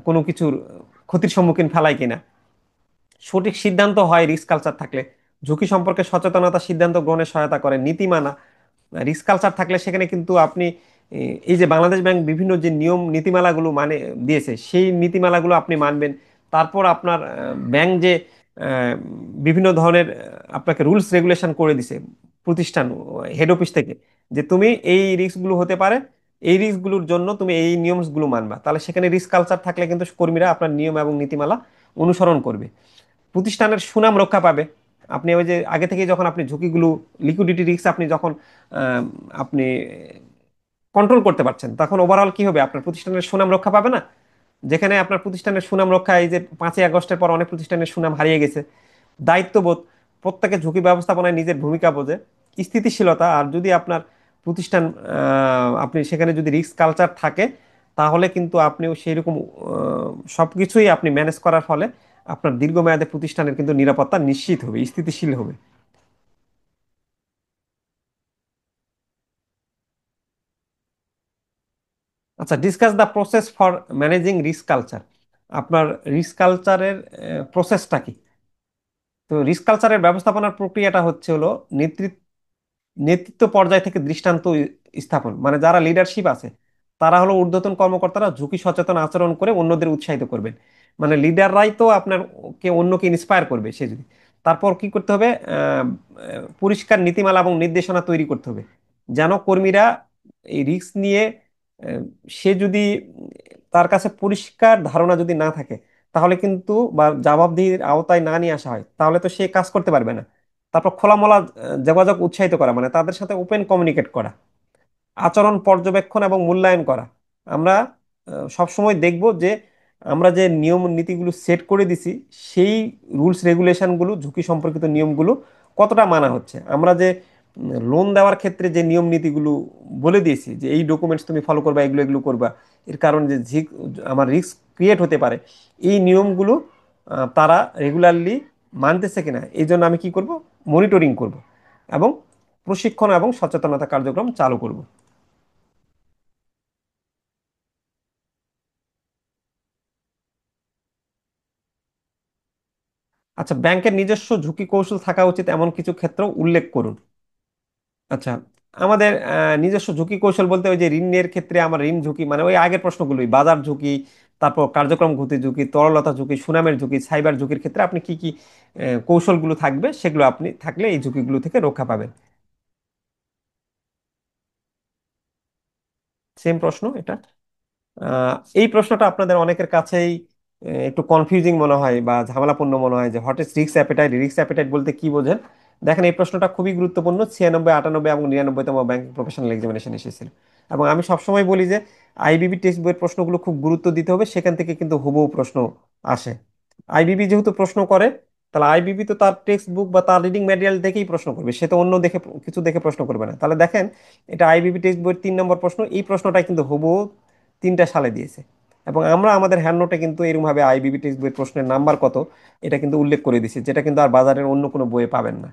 কোনো কিছুর ক্ষতির সম্মুখীন ফেলায় কিনা। সঠিক সিদ্ধান্ত হয় রিস্ক কালচার থাকলে। ঝুঁকি সম্পর্কে সচেতনতা সিদ্ধান্ত গ্রহণে সহায়তা করে। নীতিমানা, রিস্ক কালচার থাকলে সেখানে কিন্তু আপনি এই যে বাংলাদেশ ব্যাংক বিভিন্ন যে নিয়ম নীতিমালাগুলো মানে দিয়েছে সেই নীতিমালাগুলো আপনি মানবেন। তারপর আপনার ব্যাংক যে আহ, বিভিন্ন ধরনের আপনাকে রুলস রেগুলেশন করে দিছে প্রতিষ্ঠান হেড অফিস থেকে, যে তুমি এই রিস্কগুলো হতে পারে, এই রিস্কগুলোর জন্য তুমি এই নিয়মগুলো মানবা, তাহলে সেখানে রিস্ক কালচার থাকলে কিন্তু কর্মীরা আপনার নিয়ম এবং নীতিমালা অনুসরণ করবে। প্রতিষ্ঠানের সুনাম রক্ষা পাবে। আপনি ওই যে আগে থেকে যখন আপনি ঝুঁকিগুলো, লিকুইডিটি রিস্ক আপনি যখন আহ, আপনি কন্ট্রোল করতে পারছেন তখন ওভারঅল কি হবে, আপনার প্রতিষ্ঠানের সুনাম রক্ষা পাবে না? যেখানে আপনার প্রতিষ্ঠানের সুনাম রক্ষা, এই যে 5ই আগস্টের পর অনেক প্রতিষ্ঠানের সুনাম হারিয়ে গেছে। দায়িত্ববোধ, প্রত্যেকে ঝুঁকি ব্যবস্থাপনায় নিজের ভূমিকা বোঝে। স্থিতিশীলতা, আর যদি আপনার প্রতিষ্ঠান আপনি সেখানে যদি রিস্ক কালচার থাকে তাহলে কিন্তু আপনিও সেই রকম সবকিছুই আপনি ম্যানেজ করার ফলে আপনার দীর্ঘমেয়াদে প্রতিষ্ঠানের কিন্তু নিরাপত্তা নিশ্চিত হবে, স্থিতিশীল হবে। আচ্ছা, discuss the process for managing risk culture. আপনার রিস্ক কালচারের প্রসেসটা কি? তো রিস্ক কালচারের ব্যবস্থাপনার প্রক্রিয়াটা হচ্ছে হলো নেতৃত্ব নেতৃত্ব পর্যায় থেকে দৃষ্টান্ত স্থাপন, মানে যারা লিডারশিপ আছে তারা হলো ঊর্ধ্বতন কর্মকর্তারা ঝুঁকি সচেতন আচরণ করে অন্যদের উৎসাহিত করবেন। মানে লিডাররাই তো আপনার অন্যকে ইন্সপায়ার করবে সে যদি। তারপর কি করতে হবে, পরিষ্কার নীতিমালা এবং নির্দেশনা তৈরি করতে হবে যেন কর্মীরা এই রিস্ক নিয়ে আহ, সে যদি তার কাছে পরিষ্কার ধারণা যদি না থাকে, তাহলে কিন্তু বা জবাবদিহির আওতায় না নিয়ে আসা হয়, তাহলে তো সে কাজ করতে পারবে না। তারপর খোলামেলা যোগাযোগ উৎসাহিত করা, মানে তাদের সাথে ওপেন কমিউনিকেট করা, আচরণ পর্যবেক্ষণ এবং মূল্যায়ন করা। আমরা সবসময় দেখব যে আমরা যে নিয়ম নীতিগুলো সেট করে দিছি, সেই রুলস রেগুলেশনগুলো, ঝুঁকি সম্পর্কিত নিয়মগুলো কতটা মানা হচ্ছে। আমরা যে লোন দেওয়ার ক্ষেত্রে যে নিয়ম নীতিগুলো বলে দিয়েছি যে এই ডকুমেন্টস তুমি ফলো করবা, এগুলো এগুলো করবা, এর কারণে যে আমার রিস্ক ক্রিয়েট হতে পারে, এই নিয়মগুলো তারা রেগুলারলি মানতেছে কিনা, এই জন্য আমি কি করব, মনিটরিং করব এবং প্রশিক্ষণ এবং সচেতনতা কার্যক্রম চালু করব। আচ্ছা, ব্যাংকের নিজস্ব ঝুঁকি কৌশল থাকা উচিত এমন কিছু ক্ষেত্র উল্লেখ করুন। আচ্ছা, আমাদের নিজস্ব ঝুঁকি কৌশল বলতে ওই যে ঋণের ক্ষেত্রে আমার ঋণ ঝুঁকি, মানে ওই আগের প্রশ্নগুলোই, বাজার ঝুঁকি, তারপর কার্যক্রম গতি ঝুঁকি, তরলতা ঝুঁকি, সুনামের ঝুঁকি, সাইবার ঝুঁকির ক্ষেত্রে আপনি কি কি কৌশলগুলো থাকবে, সেগুলো আপনি থাকলে এই ঝুঁকিগুলো থেকে রক্ষা পাবেন। সেম প্রশ্ন এটা। এই প্রশ্নটা আপনাদের অনেকের কাছেই একটু কনফিউজিং মনে হয় বা ঝামেলাপূর্ণ মনে হয়, যে what is risk appetite, risk appetite বলতে কি বোঝেন। দেখেন, এই প্রশ্নটা খুবই গুরুত্বপূর্ণ, 96, 98 এবং 99তম ব্যাংক প্রফেশনাল এক্সামিনেশন এসেছিল। এবং আমি সবসময় বলি যে আইবিবি টেক্সট বইয়ের প্রশ্নগুলো খুব গুরুত্ব দিতে হবে, সেখান থেকে কিন্তু হুবহু প্রশ্ন আসে। আইবিবি যেহেতু প্রশ্ন করে, তাহলে আইবিবি তো তার টেক্সট বুক বা তার রিডিং ম্যাটেরিয়াল দেখেই প্রশ্ন করবে, সে তো অন্য দেখে কিছু দেখে প্রশ্ন করবে না। তাহলে দেখেন, এটা আইবিবি টেক্সট বইয়ের 3 নম্বর প্রশ্ন, এই প্রশ্নটাই কিন্তু হুবহু 3টা সালে দিয়েছে। এবং আমরা আমাদের হ্যান্ড নোটে কিন্তু এরকম ভাবে আইবিবি টেক্সট বইয়ের প্রশ্নের নাম্বার কত, এটা কিন্তু উল্লেখ করে দিছি, যেটা কিন্তু আর বাজারের অন্য কোনো বইয়ে পাবেন না।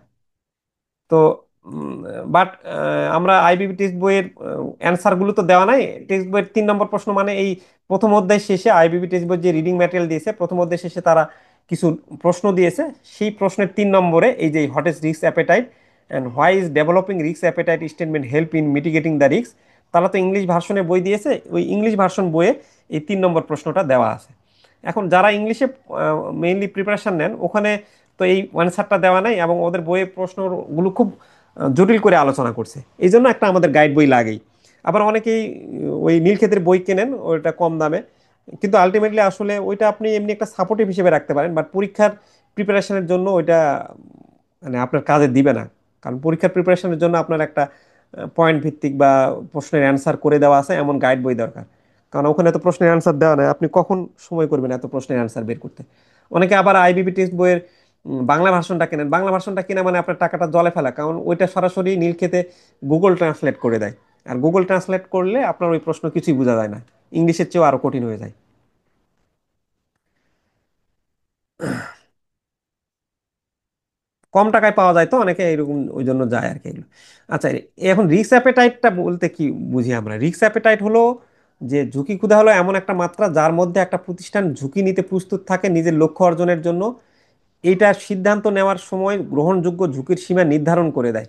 তো বাট আমরা আইবিবি টেক্সট বইয়ের অ্যান্সার গুলো তো দেওয়া নাই। টেক্সট বইয়ের 3 নম্বর প্রশ্ন মানে এই প্রথম অধ্যায় শেষে আইবিবি টেক্সট বইয়ের যে রিডিং ম্যাটেরিয়াল দিয়েছে, প্রথম অধ্যায় শেষে তারা কিছু প্রশ্ন দিয়েছে। সেই প্রশ্নের 3 নম্বরে এই যে what is risk appetite and why is developing risk appetite statement help in mitigating the risk, তারা তো ইংলিশ ভার্সনে বই দিয়েছে, ওই ইংলিশ ভার্সন বইয়ে এই 3 নম্বর প্রশ্নটা দেওয়া আছে। এখন যারা ইংলিশে মেইনলি প্রিপারেশন নেন, ওখানে তো এই অ্যান্সারটা দেওয়া নাই, এবং ওদের বইয়ের প্রশ্নগুলো খুব জটিল করে আলোচনা করছে, এই জন্য একটা আমাদের গাইড বই লাগেই। আবার অনেকেই ওই নীলক্ষেতের বই কেনেন, ওইটা কম দামে, কিন্তু আলটিমেটলি আসলে ওইটা আপনি এমনি একটা সাপোর্টিভ হিসেবে রাখতে পারেন, বাট পরীক্ষার প্রিপারেশনের জন্য ওইটা মানে আপনার কাজে দিবে না। কারণ পরীক্ষার প্রিপারেশনের জন্য আপনার একটা পয়েন্ট ভিত্তিক বা প্রশ্নের অ্যান্সার করে দেওয়া আছে এমন গাইড বই দরকার। কারণ ওখানে এত প্রশ্নের অ্যান্সার দেওয়া নেই, আপনি কখন সময় করবেন এত প্রশ্নের অ্যান্সার বের করতে। অনেকে আবার আইবিবি টেক্সট বইয়ের বাংলা ভার্সনটা কেনেন, বাংলা ভার্সনটা কিনা মানে আপনার টাকাটা জলে ফেলা, কারণ ওইটা সরাসরি নীলক্ষেতে গুগল ট্রান্সলেট করে দেয়। আর গুগল ট্রান্সলেট করলে আপনার ওই প্রশ্ন কিছুই বোঝা যায় না, ইংলিশের চেয়েও আরো কঠিন হয়ে যায়। কম টাকায় পাওয়া যায় তো অনেকে এরকম, ওই জন্য যায় আর কি এগুলো। আচ্ছা, এখন রিস্ক অ্যাপেটাইটটা বলতে কি বুঝি আমরা? রিস্ক অ্যাপেটাইট হলো যে ঝুঁকি ক্ষুধা হলো এমন একটা মাত্রা যার মধ্যে একটা প্রতিষ্ঠান ঝুঁকি নিতে প্রস্তুত থাকে নিজের লক্ষ্য অর্জনের জন্য। এইটা সিদ্ধান্ত নেওয়ার সময় গ্রহণযোগ্য ঝুঁকির সীমা নির্ধারণ করে দেয়।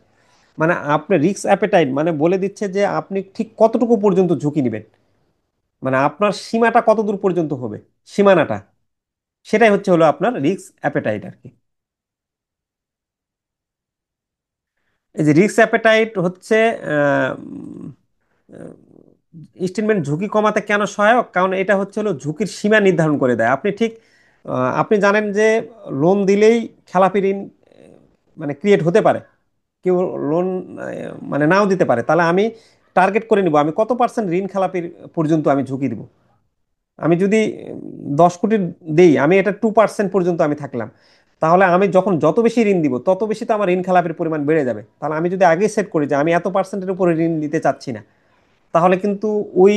মানে আপনি রিস্ক অ্যাপেটাইট মানে বলে দিচ্ছে যে আপনি ঠিক কতটুকু পর্যন্ত ঝুঁকি নেবেন, মানে আপনার সীমাটা কত দূর পর্যন্ত হবে, সীমানাটা, সেটাই হচ্ছে হলো আপনার রিস্ক অ্যাপেটাইট আর কি। এই যে রিস্ক অ্যাপেটাইট হচ্ছে স্টেটমেন্ট ঝুঁকি কমাতে কেন সহায়ক, কারণ এটা হচ্ছে হলো ঝুঁকির সীমা নির্ধারণ করে দেয়। আপনি ঠিক আপনি জানেন যে লোন দিলেই খেলাপি ঋণ মানে ক্রিয়েট হতে পারে, কেউ লোন মানে নাও দিতে পারে। তাহলে আমি টার্গেট করে নিব আমি কত পার্সেন্ট ঋণ খেলাপির পর্যন্ত আমি ঝুঁকি দিব। আমি যদি 10 কোটি দেই, আমি এটা 2% পর্যন্ত আমি থাকলাম, তাহলে আমি যখন যত বেশি ঋণ দিব তত বেশি তো আমার ঋণ খেলাপের পরিমাণ বেড়ে যাবে। তাহলে আমি যদি আগে সেট করি যে আমি এত পার্সেন্টের উপরে ঋণ দিতে চাচ্ছি না, তাহলে কিন্তু ওই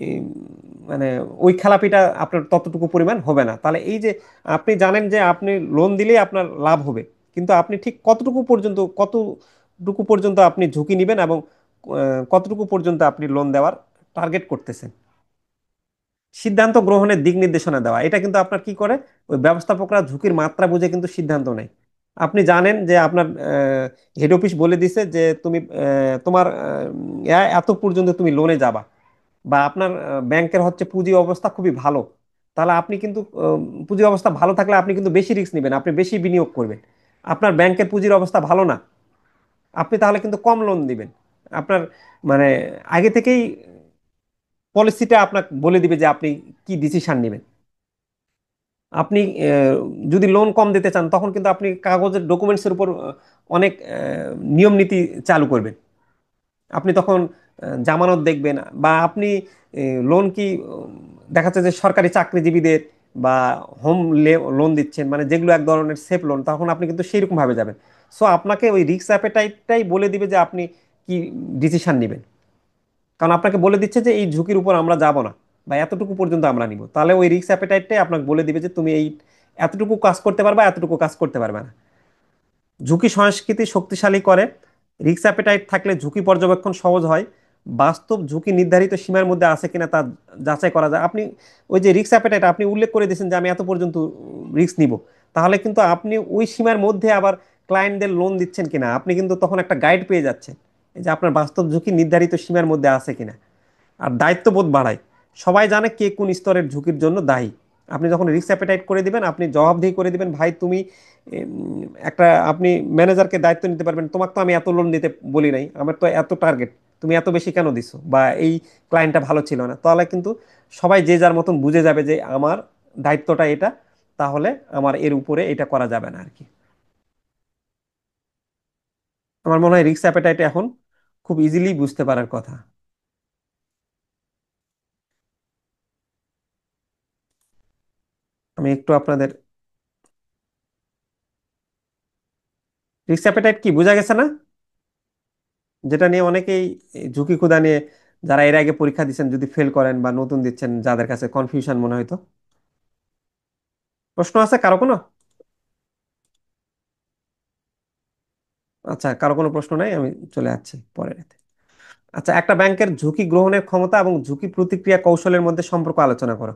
উম, মানে ওই খেলাপিটা আপনার ততটুকু পরিমাণ হবে না। তাহলে এই যে আপনি জানেন যে আপনি লোন দিলেই আপনার লাভ হবে, কিন্তু আপনি ঠিক কতটুকু পর্যন্ত আপনি ঝুঁকি নেবেন এবং কতটুকু পর্যন্ত আপনি লোন দেওয়ার টার্গেট করতেছেন। সিদ্ধান্ত গ্রহণের দিক নির্দেশনা দেওয়া, এটা কিন্তু আপনার কি করে, ওই ব্যবস্থাপকরা ঝুঁকির মাত্রা বুঝে কিন্তু সিদ্ধান্ত নেয়। আপনি জানেন যে আপনার হেড অফিস বলে দিছে যে তুমি তোমার এত পর্যন্ত তুমি লোনে যাবা, বা আপনার ব্যাংকের হচ্ছে পুঁজি অবস্থা খুবই ভালো, তাহলে আপনি কিন্তু পুঁজি অবস্থা ভালো থাকলে আপনি কিন্তু বেশি রিস্ক নেবেন, আপনি বেশি বিনিয়োগ করবেন। আপনার ব্যাংকের পুঁজির অবস্থা ভালো না, আপনি তাহলে কিন্তু কম লোন দিবেন। আপনার মানে আগে থেকেই পলিসিটা আপনাকে বলে দিবে যে আপনি কি ডিসিশন নেবেন। আপনি যদি লোন কম দিতে চান তখন কিন্তু আপনি কাগজের ডকুমেন্টসের উপর অনেক নিয়ম নীতি চালু করবেন। আপনি তখন জামানত দেখবেন, বা আপনি লোন কি দেখা যাচ্ছে যে সরকারি চাকরিজীবীদের বা হোম লোন দিচ্ছেন, মানে যেগুলো এক ধরনের সেফ লোন, তখন আপনি কিন্তু সেই রকম ভাবে যাবেন। সো আপনাকে ওই রিস্ক অ্যাপেটাইটটাই বলে দিবে যে আপনি কি ডিসিশন নেবেন। কারণ আপনাকে বলে দিচ্ছে যে এই ঝুঁকির উপর আমরা যাব না, বা এতটুকু পর্যন্ত আমরা নিব, তাহলে ওই রিস্ক অ্যাপেটাইটটাই আপনাকে বলে দিবে যে তুমি এই এতটুকু কাজ করতে পারবা, এতটুকু কাজ করতে পারবে না। ঝুঁকি সংস্কৃতি শক্তিশালী করে। রিস্ক অ্যাপেটাইট থাকলে ঝুঁকি পর্যবেক্ষণ সহজ হয়। বাস্তব ঝুঁকি নির্ধারিত সীমার মধ্যে আছে কিনা তা যাচাই করা যায়। আপনি ওই যে রিস্ক অ্যাপেটাইট আপনি উল্লেখ করে দিয়েছেন যে আমি এত পর্যন্ত রিস্ক নিব, তাহলে কিন্তু আপনি ওই সীমার মধ্যে আবার ক্লায়েন্টদের লোন দিচ্ছেন কিনা আপনি কিন্তু তখন একটা গাইড পেয়ে যাচ্ছেন, এই যে আপনার বাস্তব ঝুঁকি নির্ধারিত সীমার মধ্যে আছে কিনা। আর দায়িত্ববোধ বাড়ায়। সবাই জানে কে কোন স্তরের ঝুঁকির জন্য দায়ী। আপনি যখন রিস্ক অ্যাপেটাইট করে দিবেন, আপনি জবাবদিহি করে দিবেন, ভাই তুমি একটা আপনি ম্যানেজারকে দায়িত্ব নিতে পারবেন, তোমাকে তো আমি এত লোন দিতে বলি নাই, আমার তো এত টার্গেট, তুমি এত বেশি কেন দিছো, বা এই ক্লায়েন্টটা ভালো ছিল না, তাহলে কিন্তু সবাই যে যার মতন বুঝে যাবে যে আমার দায়িত্বটা এটা, তাহলে আমার এর উপরে এটা করা যাবে না আর কি। আমার মনে হয় রিস্ক অ্যাপেটাইট এখন খুব ইজিলি বুঝতে পারার কথা। আমি একটু আপনাদের রিস্ক অ্যাপেটাইট কি বোঝা গেছে না, যেটা নিয়ে অনেকেই এই ঝুঁকি ক্ষুধা নিয়ে, যারা এর আগে পরীক্ষা দিচ্ছেন যদি ফেল করেন বা নতুন দিচ্ছেন যাদের কাছে কনফিউশন মনে হয়তো। প্রশ্ন আছে কারো কোনো? আচ্ছা, কারো কোনো প্রশ্ন নাই, আমি চলে যাচ্ছি পরের। আচ্ছা, একটা ব্যাংকের ঝুঁকি গ্রহণের ক্ষমতা এবং ঝুঁকি প্রতিক্রিয়া কৌশলের মধ্যে সম্পর্ক আলোচনা করো।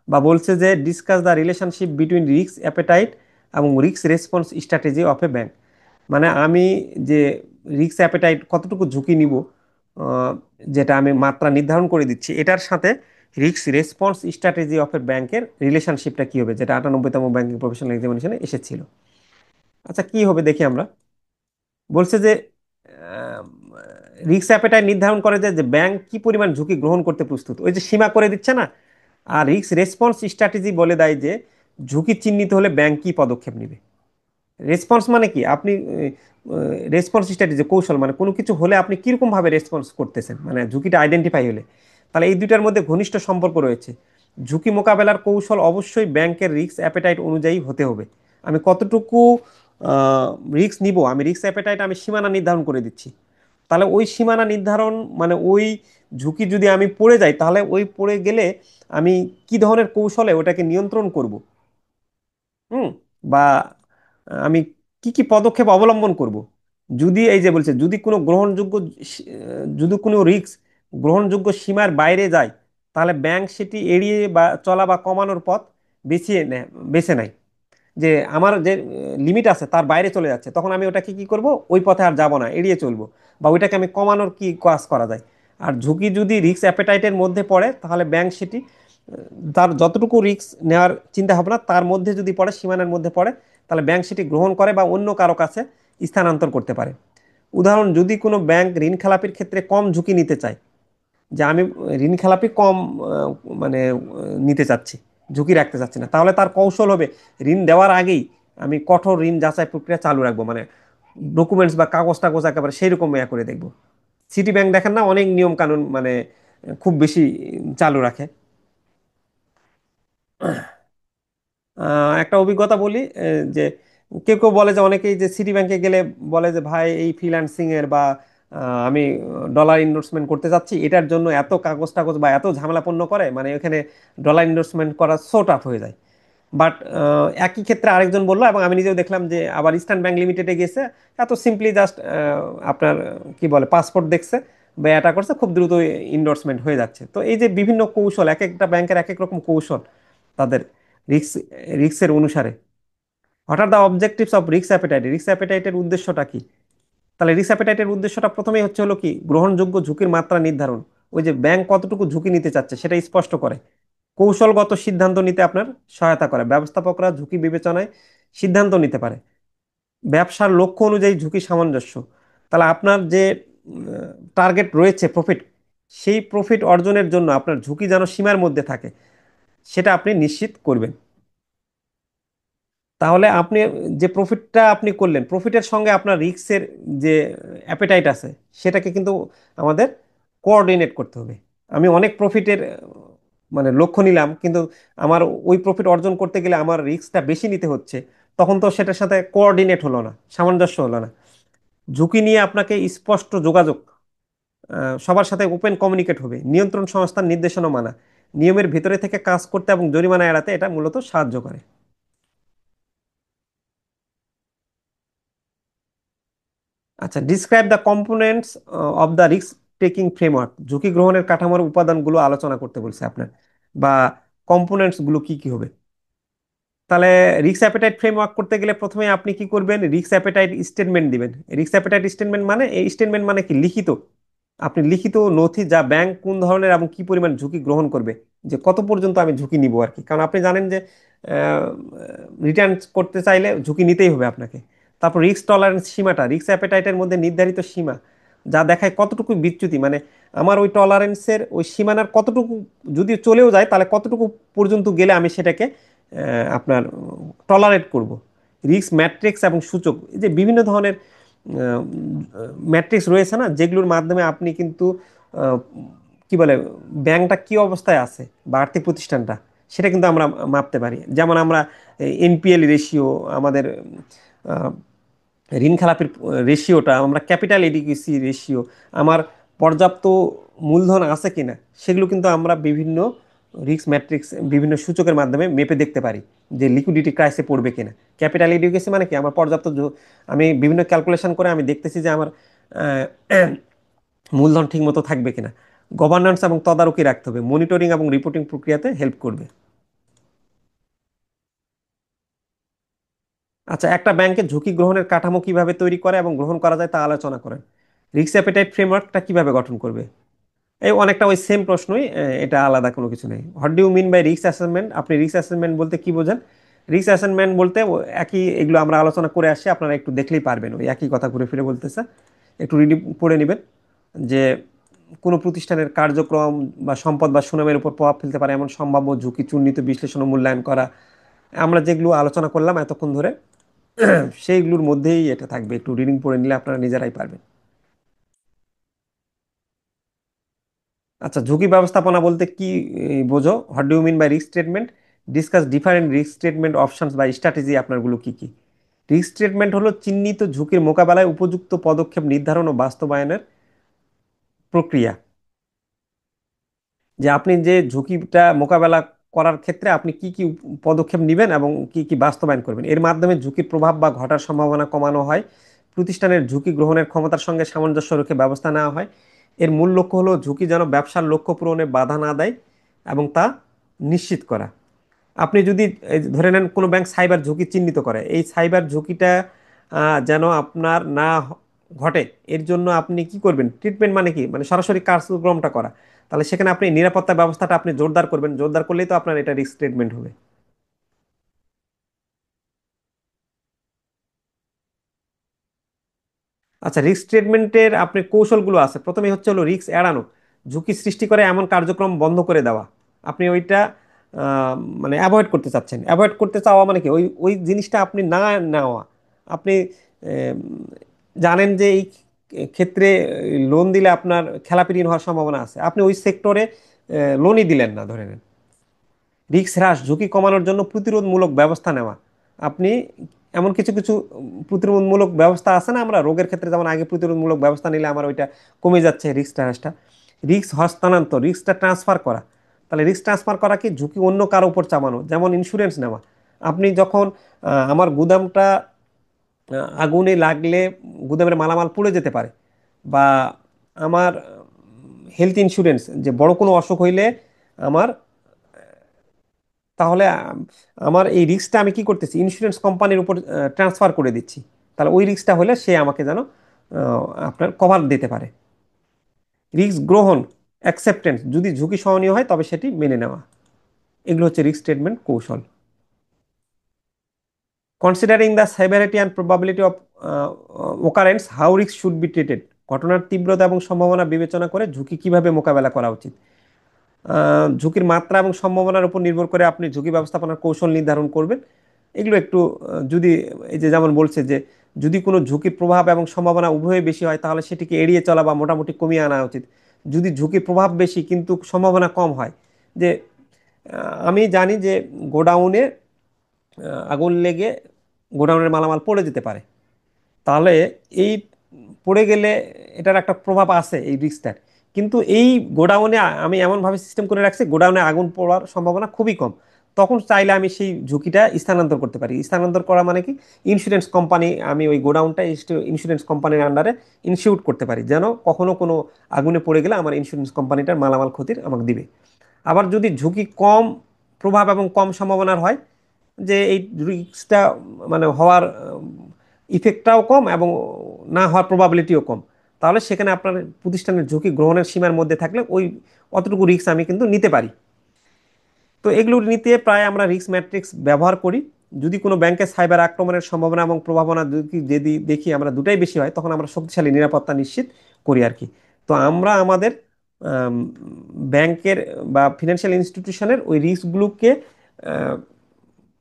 বা বলছে যে discuss the relationship between risk appetite এবং risk response strategy of a bank. মানে আমি যে রিস্ক অ্যাপেটাইট কতটুকু ঝুঁকি নিব, আহ, যেটা আমি মাত্রা নির্ধারণ করে দিচ্ছি, এটার সাথে রিস্ক রেসপন্স স্ট্র্যাটেজি অফ এ ব্যাংকের রিলেশনশিপটা কি হবে, যেটা 98তম ব্যাংকিং প্রফেশনাল এক্সামিনেশনে এসেছিল। আচ্ছা, কি হবে দেখি আমরা। বলছে যে রিস্ক অ্যাপেটাইট নির্ধারণ করে যে যে ব্যাংক কি পরিমাণ ঝুঁকি গ্রহণ করতে প্রস্তুত, ওই যে সীমা করে দিচ্ছে না। আর রিস্ক রেসপন্স স্ট্র্যাটেজি বলে দেয় যে ঝুঁকি চিহ্নিত হলে ব্যাংক কি পদক্ষেপ নেবে। রেসপন্স মানে কি, আপনি রেসপন্স স্ট্র্যাটেজি কৌশল মানে কোনো কিছু হলে আপনি কিরকম ভাবে রেসপন্স করতেছেন, মানে ঝুঁকিটা আইডেন্টিফাই হলে। তাহলে এই দুইটার মধ্যে ঘনিষ্ঠ সম্পর্ক রয়েছে। ঝুঁকি মোকাবেলার কৌশল অবশ্যই ব্যাংকের রিস্ক অ্যাপেটাইট অনুযায়ী হতে হবে। আমি কতটুকু রিস্ক নিব, আমি রিস্ক অ্যাপেটাইট আমি সীমানা নির্ধারণ করে দিচ্ছি। তাহলে ওই সীমানা নির্ধারণ মানে ওই ঝুঁকি যদি আমি পড়ে যাই, তাহলে ওই পড়ে গেলে আমি কি ধরনের কৌশলে ওটাকে নিয়ন্ত্রণ করব। হুম। বা আমি কি কি পদক্ষেপ অবলম্বন করব। যদি এই যে বলছে যদি কোনো গ্রহণযোগ্য যদি কোনো রিস্ক গ্রহণযোগ্য সীমার বাইরে যায়, তাহলে ব্যাংক সেটি এড়িয়ে বা চলা বা কমানোর পথ বেছে নেয়। যে আমার যে লিমিট আছে তার বাইরে চলে যাচ্ছে, তখন আমি ওটাকে কি করব, ওই পথে আর যাব না, এড়িয়ে চলবো। বা ওইটাকে আমি কমানোর কি কাজ করা যায়। আর ঝুঁকি যদি রিস্ক অ্যাপেটাইটের মধ্যে পড়ে, তাহলে ব্যাংক সেটি তার যতটুকু রিস্ক নেওয়ার চিন্তা ভাবনা তার মধ্যে যদি পড়ে, সীমানার মধ্যে পড়ে, তাহলে ব্যাংক সেটি গ্রহণ করে বা অন্য কারো কাছে স্থানান্তর করতে পারে। উদাহরণ, যদি কোনো ব্যাংক ঋণ খেলাপির ক্ষেত্রে কম ঝুঁকি নিতে চায়, যে আমি ঋণ খেলাপি কম মানে নিতে চাচ্ছি, ঝুঁকি রাখতে চাচ্ছি না, তাহলে তার কৌশল হবে ঋণ দেওয়ার আগেই আমি কঠোর ঋণ যাচাই প্রক্রিয়া চালু রাখবো, মানে ডকুমেন্টস বা কাগজ টাগজ একেবারে সেই রকম ইয়া করে দেখবো। সিটি ব্যাংক দেখেন না, অনেক নিয়ম কানুন মানে খুব বেশি চালু রাখে। একটা অভিজ্ঞতা বলি, যে কেউ কেউ বলে যে অনেকেই যে সিটি ব্যাংকে গেলে বলে যে ভাই এই ফ্রিল্যান্সিং এর বা আমি ডলার ইনভেস্টমেন্ট করতে চাচ্ছি, এটার জন্য এত কাগজ টাগজ বা এত ঝামেলাপন্ন করে, মানে এখানে ডলার ইনভেস্টমেন্ট করা সো টাফ হয়ে যায়। বাট একই ক্ষেত্রে আরেকজন বললো, এবং আমি নিজেও দেখলাম যে আবার ইস্টার্ন ব্যাংক লিমিটেডে গেছে, এত সিম্পলি জাস্ট আপনার কি বলে পাসপোর্ট দেখছে বা এটা করছে, খুব দ্রুত ইনভেস্টমেন্ট হয়ে যাচ্ছে। তো এই যে বিভিন্ন কৌশল, এক একটা ব্যাংকের এক এক রকম কৌশল তাদের রিস্ক রিস্কের অনুসারে। What are the objectives of risk appetite, risk অ্যাপেটাইটের উদ্দেশ্যটা কি। তাহলে রিস্ক অ্যাপেটাইটের উদ্দেশ্যটা প্রথমেই হচ্ছে হলো কি, গ্রহণযোগ্য ঝুঁকির মাত্রা নির্ধারণ। ওই যে ব্যাংক কতটুকু ঝুঁকি নিতে চাচ্ছে সেটা স্পষ্ট করে। কৌশলগত সিদ্ধান্ত নিতে আপনার সহায়তা করে, ব্যবস্থাপকরা ঝুঁকি বিবেচনায় সিদ্ধান্ত নিতে পারে। ব্যবসার লক্ষ্য অনুযায়ী ঝুঁকি সামঞ্জস্য। তাহলে আপনার যে টার্গেট রয়েছে প্রফিট, সেই প্রফিট অর্জনের জন্য আপনার ঝুঁকি যেন সীমার মধ্যে থাকে সেটা আপনি নিশ্চিত করবেন। তাহলে আপনি যে প্রফিটটা আপনি করলেন, প্রফিটের সঙ্গে আপনার রিস্কের যে অ্যাপেটাইট আছে সেটাকে কিন্তু আমাদের কোঅর্ডিনেট করতে হবে। আমি অনেক প্রফিটের মানে লক্ষ্য নিলাম, কিন্তু আমার ওই প্রফিট অর্জন করতে গেলে আমার রিস্কটা বেশি নিতে হচ্ছে, তখন তো সেটার সাথে কোঅর্ডিনেট হলো না, সামঞ্জস্য হলো না। ঝুঁকি নিয়ে আপনাকে স্পষ্ট যোগাযোগ, সবার সাথে ওপেন কমিউনিকেট হবে, নিয়ন্ত্রণ সংস্থার নির্দেশনা মানা, নিয়মের ভিতরে থেকে কাজ করতে এবং জরিমানা এড়াতে এটা মূলত সাহায্য করে। আচ্ছা, describe the components of the risk taking framework. ঝুঁকি গ্রহণের কাঠামোর উপাদানগুলো আলোচনা করতে বলছে আপনার, বা কম্পোনেন্টস গুলো কি কি হবে। তাহলে রিস্ক অ্যাপেটাইট ফ্রেমওয়ার্ক করতে গেলে প্রথমে আপনি কি করবেন, রিস্ক অ্যাপেটাইট স্টেটমেন্ট দিবেন। রিস্ক অ্যাপেটাইট স্টেটমেন্ট মানে, এই স্টেটমেন্ট মানে কি, লিখিত, আপনি লিখিত নথি যা ব্যাংক কোন ধরনের এবং কি পরিমাণ ঝুঁকি গ্রহণ করবে, যে কত পর্যন্ত আমি ঝুঁকি নিব আর কি। কারণ আপনি জানেন যে রিটার্ন করতে চাইলে ঝুঁকি নিতেই হবে আপনাকে। তারপর রিস্ক টলারেন্স সীমাটা, রিস্ক অ্যাপেটাইটের মধ্যে নির্ধারিত সীমা যা দেখায় কতটুকু বিচ্যুতি, মানে আমার ওই টলারেন্সের ওই সীমানার কতটুকু যদি চলেও যায় তাহলে কতটুকু পর্যন্ত গেলে আমি সেটাকে আপনার টলারেট করব। রিস্ক ম্যাট্রিক্স এবং সূচক, এই যে বিভিন্ন ধরনের ম্যাট্রিক্স রয়েছে না, যেগুলোর মাধ্যমে আপনি কিন্তু আহ, কি বলে, ব্যাংকটা কি অবস্থায় আছে বা আর্থিক প্রতিষ্ঠানটা, সেটা কিন্তু আমরা মাপতে পারি। যেমন আমরা এনপিএল রেশিও, আমাদের আহ, ঋণ খেলাপির রেশিওটা, আমরা ক্যাপিটাল এডিকুইসি রেশিও, আমার পর্যাপ্ত মূলধন আছে কিনা, সেগুলো কিন্তু আমরা বিভিন্ন রিস্ক ম্যাট্রিক্স, বিভিন্ন সূচকের মাধ্যমে মেপে দেখতে পারি যে লিকুইডিটি ক্রাইসে পড়বে কিনা। ক্যাপিটাল এডিকুইসি মানে কি, আমার পর্যাপ্ত আমি বিভিন্ন ক্যালকুলেশন করে আমি দেখতেছি যে আমার আহ, মূলধন ঠিকমতো থাকবে কিনা। গভর্নেন্স এবং তদারকি রাখতে হবে, মনিটরিং এবং রিপোর্টিং প্রক্রিয়াতে হেল্প করবে। আচ্ছা, একটা ব্যাংকের ঝুঁকি গ্রহণের কাঠামো কিভাবে তৈরি করে এবং গ্রহণ করা যায় তা আলোচনা করেন। রিস্ক অ্যাপেটাইট ফ্রেমওয়ার্কটা কিভাবে গঠন করবে, এই অনেকটা ওই সেম প্রশ্নই, এটা আলাদা কোনো কিছু নেই। What do you mean by risk assessment, আপনি রিস্ক অ্যাসেসমেন্ট বলতে কি বোঝেন? রিস্ক অ্যাসেসমেন্ট বলতে একই, এগুলো আমরা আলোচনা করে আসছি, আপনারা একটু দেখলেই পারবেন, ওই একই কথা ঘুরে ফিরে বলতেছে। একটু রিডিং পড়ে নেবেন যে কোনো প্রতিষ্ঠানের কার্যক্রম বা সম্পদ বা সুনামের উপর প্রভাব ফেলতে পারে এমন সম্ভাব্য ঝুঁকি চিহ্নিত, বিশ্লেষণ ও মূল্যায়ন করা। আমরা যেগুলো আলোচনা করলাম এতক্ষণ ধরে সেইগুলোর মধ্যেই এটা থাকবে, একটু রিডিং পড়ে নিলে আপনারা নিজেরাই পারবেন। আচ্ছা, ঝুঁকি ব্যবস্থাপনা বলতে কি বোঝো? What do you mean by risk statement? Discuss different risk statement options বা স্ট্র্যাটেজি, আপনারগুলো কি কি। রিস্ক স্টেটমেন্ট হলো চিহ্নিত ঝুঁকির মোকাবেলায় উপযুক্ত পদক্ষেপ নির্ধারণ ও বাস্তবায়নের প্রক্রিয়া, যে আপনি যে ঝুঁকিটা মোকাবেলা করার ক্ষেত্রে আপনি কি কি পদক্ষেপ নেবেন এবং কি কি বাস্তবায়ন করবেন। এর মাধ্যমে ঝুঁকির প্রভাব বা ঘটার সম্ভাবনা কমানো হয়, প্রতিষ্ঠানের ঝুঁকি গ্রহণের ক্ষমতার সঙ্গে সামঞ্জস্য রেখে ব্যবস্থা নেওয়া হয়। এর মূল লক্ষ্য হলো ঝুঁকি যেন ব্যবসার লক্ষ্য পূরণে বাধা না দেয় এবং তা নিশ্চিত করা। আপনি যদি এই যে ধরে নেন কোনো ব্যাংক সাইবার ঝুঁকি চিহ্নিত করে, এই সাইবার ঝুঁকিটা যেন আপনার না ঘটে, এর জন্য আপনি কি করবেন, ট্রিটমেন্ট মানে কি, মানে সরাসরি কার্যক্রমটা করা। তাহলে সেখানে আপনি নিরাপত্তা ব্যবস্থাটা আপনি জোরদার করবেন, জোরদার করলেই তো আপনার এটা রিস্ক ট্রিটমেন্ট হবে। আচ্ছা, রিস্ক ট্রিটমেন্টের আপনার কৌশলগুলো আছে। প্রথমে হচ্ছে হলো রিস্ক এড়ানো, ঝুঁকি সৃষ্টি করে এমন কার্যক্রম বন্ধ করে দেওয়া। আপনি ওইটা মানে অ্যাভয়েড করতে চাচ্ছেন, অ্যাভয়েড করতে চাওয়া মানে কি, ওই ওই জিনিসটা আপনি না নেওয়া। আপনি আম, জানেন যে এই ক্ষেত্রে লোন দিলে আপনার খেলাপি ঋণ হওয়ার সম্ভাবনা আছে, আপনি ওই সেক্টরে লোনই দিলেন না, ধরে নেন। রিস্ক হ্রাস, ঝুঁকি কমানোর জন্য প্রতিরোধমূলক ব্যবস্থা নেওয়া। আপনি এমন কিছু কিছু প্রতিরোধমূলক ব্যবস্থা আছে না, আমরা রোগের ক্ষেত্রে যেমন আগে প্রতিরোধমূলক ব্যবস্থা নিলে আমার ওইটা কমে যাচ্ছে রিস্ক হ্রাসটা। রিস্ক হস্তান্তর, রিস্কটা ট্রান্সফার করা। তাহলে রিস্ক ট্রান্সফার করা কি, ঝুঁকি অন্য কারো উপর চাপানো, যেমন ইন্স্যুরেন্স নেওয়া। আপনি যখন আমার গুদামটা আগুনে লাগলে গুদামের মালামাল পুড়ে যেতে পারে, বা আমার হেলথ ইন্স্যুরেন্স, যে বড় কোনো অসুখ হইলে আমার, তাহলে আমার এই রিস্কটা আমি কি করতেছি, ইন্স্যুরেন্স কোম্পানির উপর ট্রান্সফার করে দিচ্ছি। তাহলে ওই রিস্কটা হলে সে আমাকে যেন আপনার কভার দিতে পারে। রিস্ক গ্রহণ, অ্যাকসেপ্টেন্স, যদি ঝুঁকি সহনীয় হয় তবে সেটি মেনে নেওয়া। এগুলো হচ্ছে রিস্ক স্টেটমেন্ট কৌশল। Considering the severity and probability of occurrence, how risk should be treated. ঘটনার তীব্রতা এবং সম্ভাবনা বিবেচনা করে ঝুঁকি কিভাবে মোকাবেলা করা উচিত। ঝুঁকির মাত্রা এবং সম্ভাবনার উপর নির্ভর করে আপনি ঝুঁকি ব্যবস্থাপনার কৌশল নির্ধারণ করবেন। এগুলো একটু যদি এই যে যেমন বলছে যে যদি কোনো ঝুঁকির প্রভাব এবং সম্ভাবনা উভয়ই বেশি হয় তাহলে সেটিকে এড়িয়ে চলা বা মোটামুটি কমিয়ে আনা উচিত। যদি ঝুঁকির প্রভাব বেশি কিন্তু সম্ভাবনা কম হয়, যে আমি জানি যে গোডাউনে আগুন লেগে গোডাউনের মালামাল পড়ে যেতে পারে, তাহলে এই পড়ে গেলে এটার একটা প্রভাব আছে এই রিস্কটার। কিন্তু এই গোডাউনে আমি এমনভাবে সিস্টেম করে রাখছি গোডাউনে আগুন পড়ার সম্ভাবনা খুবই কম, তখন চাইলে আমি সেই ঝুঁকিটা স্থানান্তর করতে পারি। স্থানান্তর করা মানে কি, ইন্স্যুরেন্স কোম্পানি, আমি ওই গোডাউনটা ইন্স্যুরেন্স কোম্পানির আন্ডারে ইনস্যুর করতে পারি, যেন কখনো কোনো আগুনে পড়ে গেলে আমার ইন্স্যুরেন্স কোম্পানিটার মালামাল ক্ষতির আমাকে দিবে। আবার যদি ঝুঁকি কম প্রভাব এবং কম সম্ভাবনার হয়, যে এই রিস্কটা মানে হওয়ার ইফেক্টটাও কম এবং না হওয়ার প্রবাবিলিটিও কম, তাহলে সেখানে আপনার প্রতিষ্ঠানের ঝুঁকি গ্রহণের সীমার মধ্যে থাকলে ওই অতটুকু রিস্ক আমি কিন্তু নিতে পারি। তো এগুলো নিতে প্রায় আমরা রিস্ক ম্যাট্রিক্স ব্যবহার করি। যদি কোনো ব্যাংকে সাইবার আক্রমণের সম্ভাবনা এবং প্রভাবনা যদি দেখি আমরা দুটাই বেশি হয়, তখন আমরা শক্তিশালী নিরাপত্তা নিশ্চিত করি আর কি। তো আমরা আমাদের ব্যাংকের বা ফিনান্সিয়াল ইনস্টিটিউশনের ওই রিস্কগুলোকে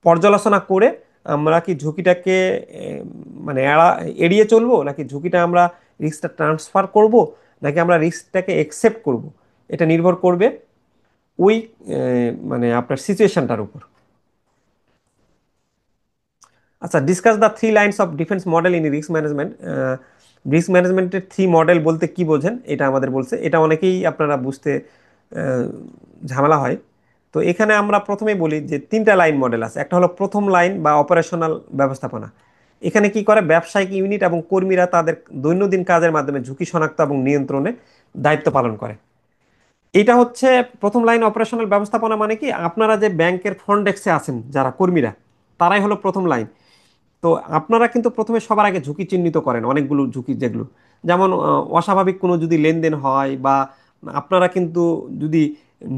পর্যালোচনা করে আমরা কি ঝুঁকিটাকে মানে এড়িয়ে চলবো, নাকি ঝুঁকিটা আমরা রিস্কটা ট্রান্সফার করব, নাকি আমরা রিস্কটাকে একসেপ্ট করব, এটা নির্ভর করবে ওই মানে আপনার সিচুয়েশনটার উপর। আচ্ছা, discuss the three lines of defence model in risk management. Risk ম্যানেজমেন্টের থ্রি মডেল বলতে কি বোঝেন, এটা আমাদের বলছে, এটা অনেকেই আপনারা বুঝতে আহ, ঝামেলা হয়। তো এখানে আমরা প্রথমেই বলি যে তিনটা লাইন মডেল আছে। একটা হলো প্রথম লাইন বা অপারেশনাল ব্যবস্থাপনা। এখানে কি করে, ব্যবসায়িক ইউনিট এবং কর্মীরা তাদের দৈনন্দিন কাজের মাধ্যমে ঝুঁকি শনাক্ত এবং নিয়ন্ত্রণে দায়িত্ব পালন করে। এটা হচ্ছে প্রথম লাইন অপারেশনাল ব্যবস্থাপনা। মানে কি, আপনারা যে ব্যাংকের ফ্রন্ট ডেস্কে আছেন যারা কর্মীরা, তারাই হলো প্রথম লাইন। তো আপনারা কিন্তু প্রথমে সবার আগে ঝুঁকি চিহ্নিত করেন, অনেকগুলো ঝুঁকি, যেগুলো যেমন অস্বাভাবিক কোনো যদি লেনদেন হয়, বা আপনারা কিন্তু যদি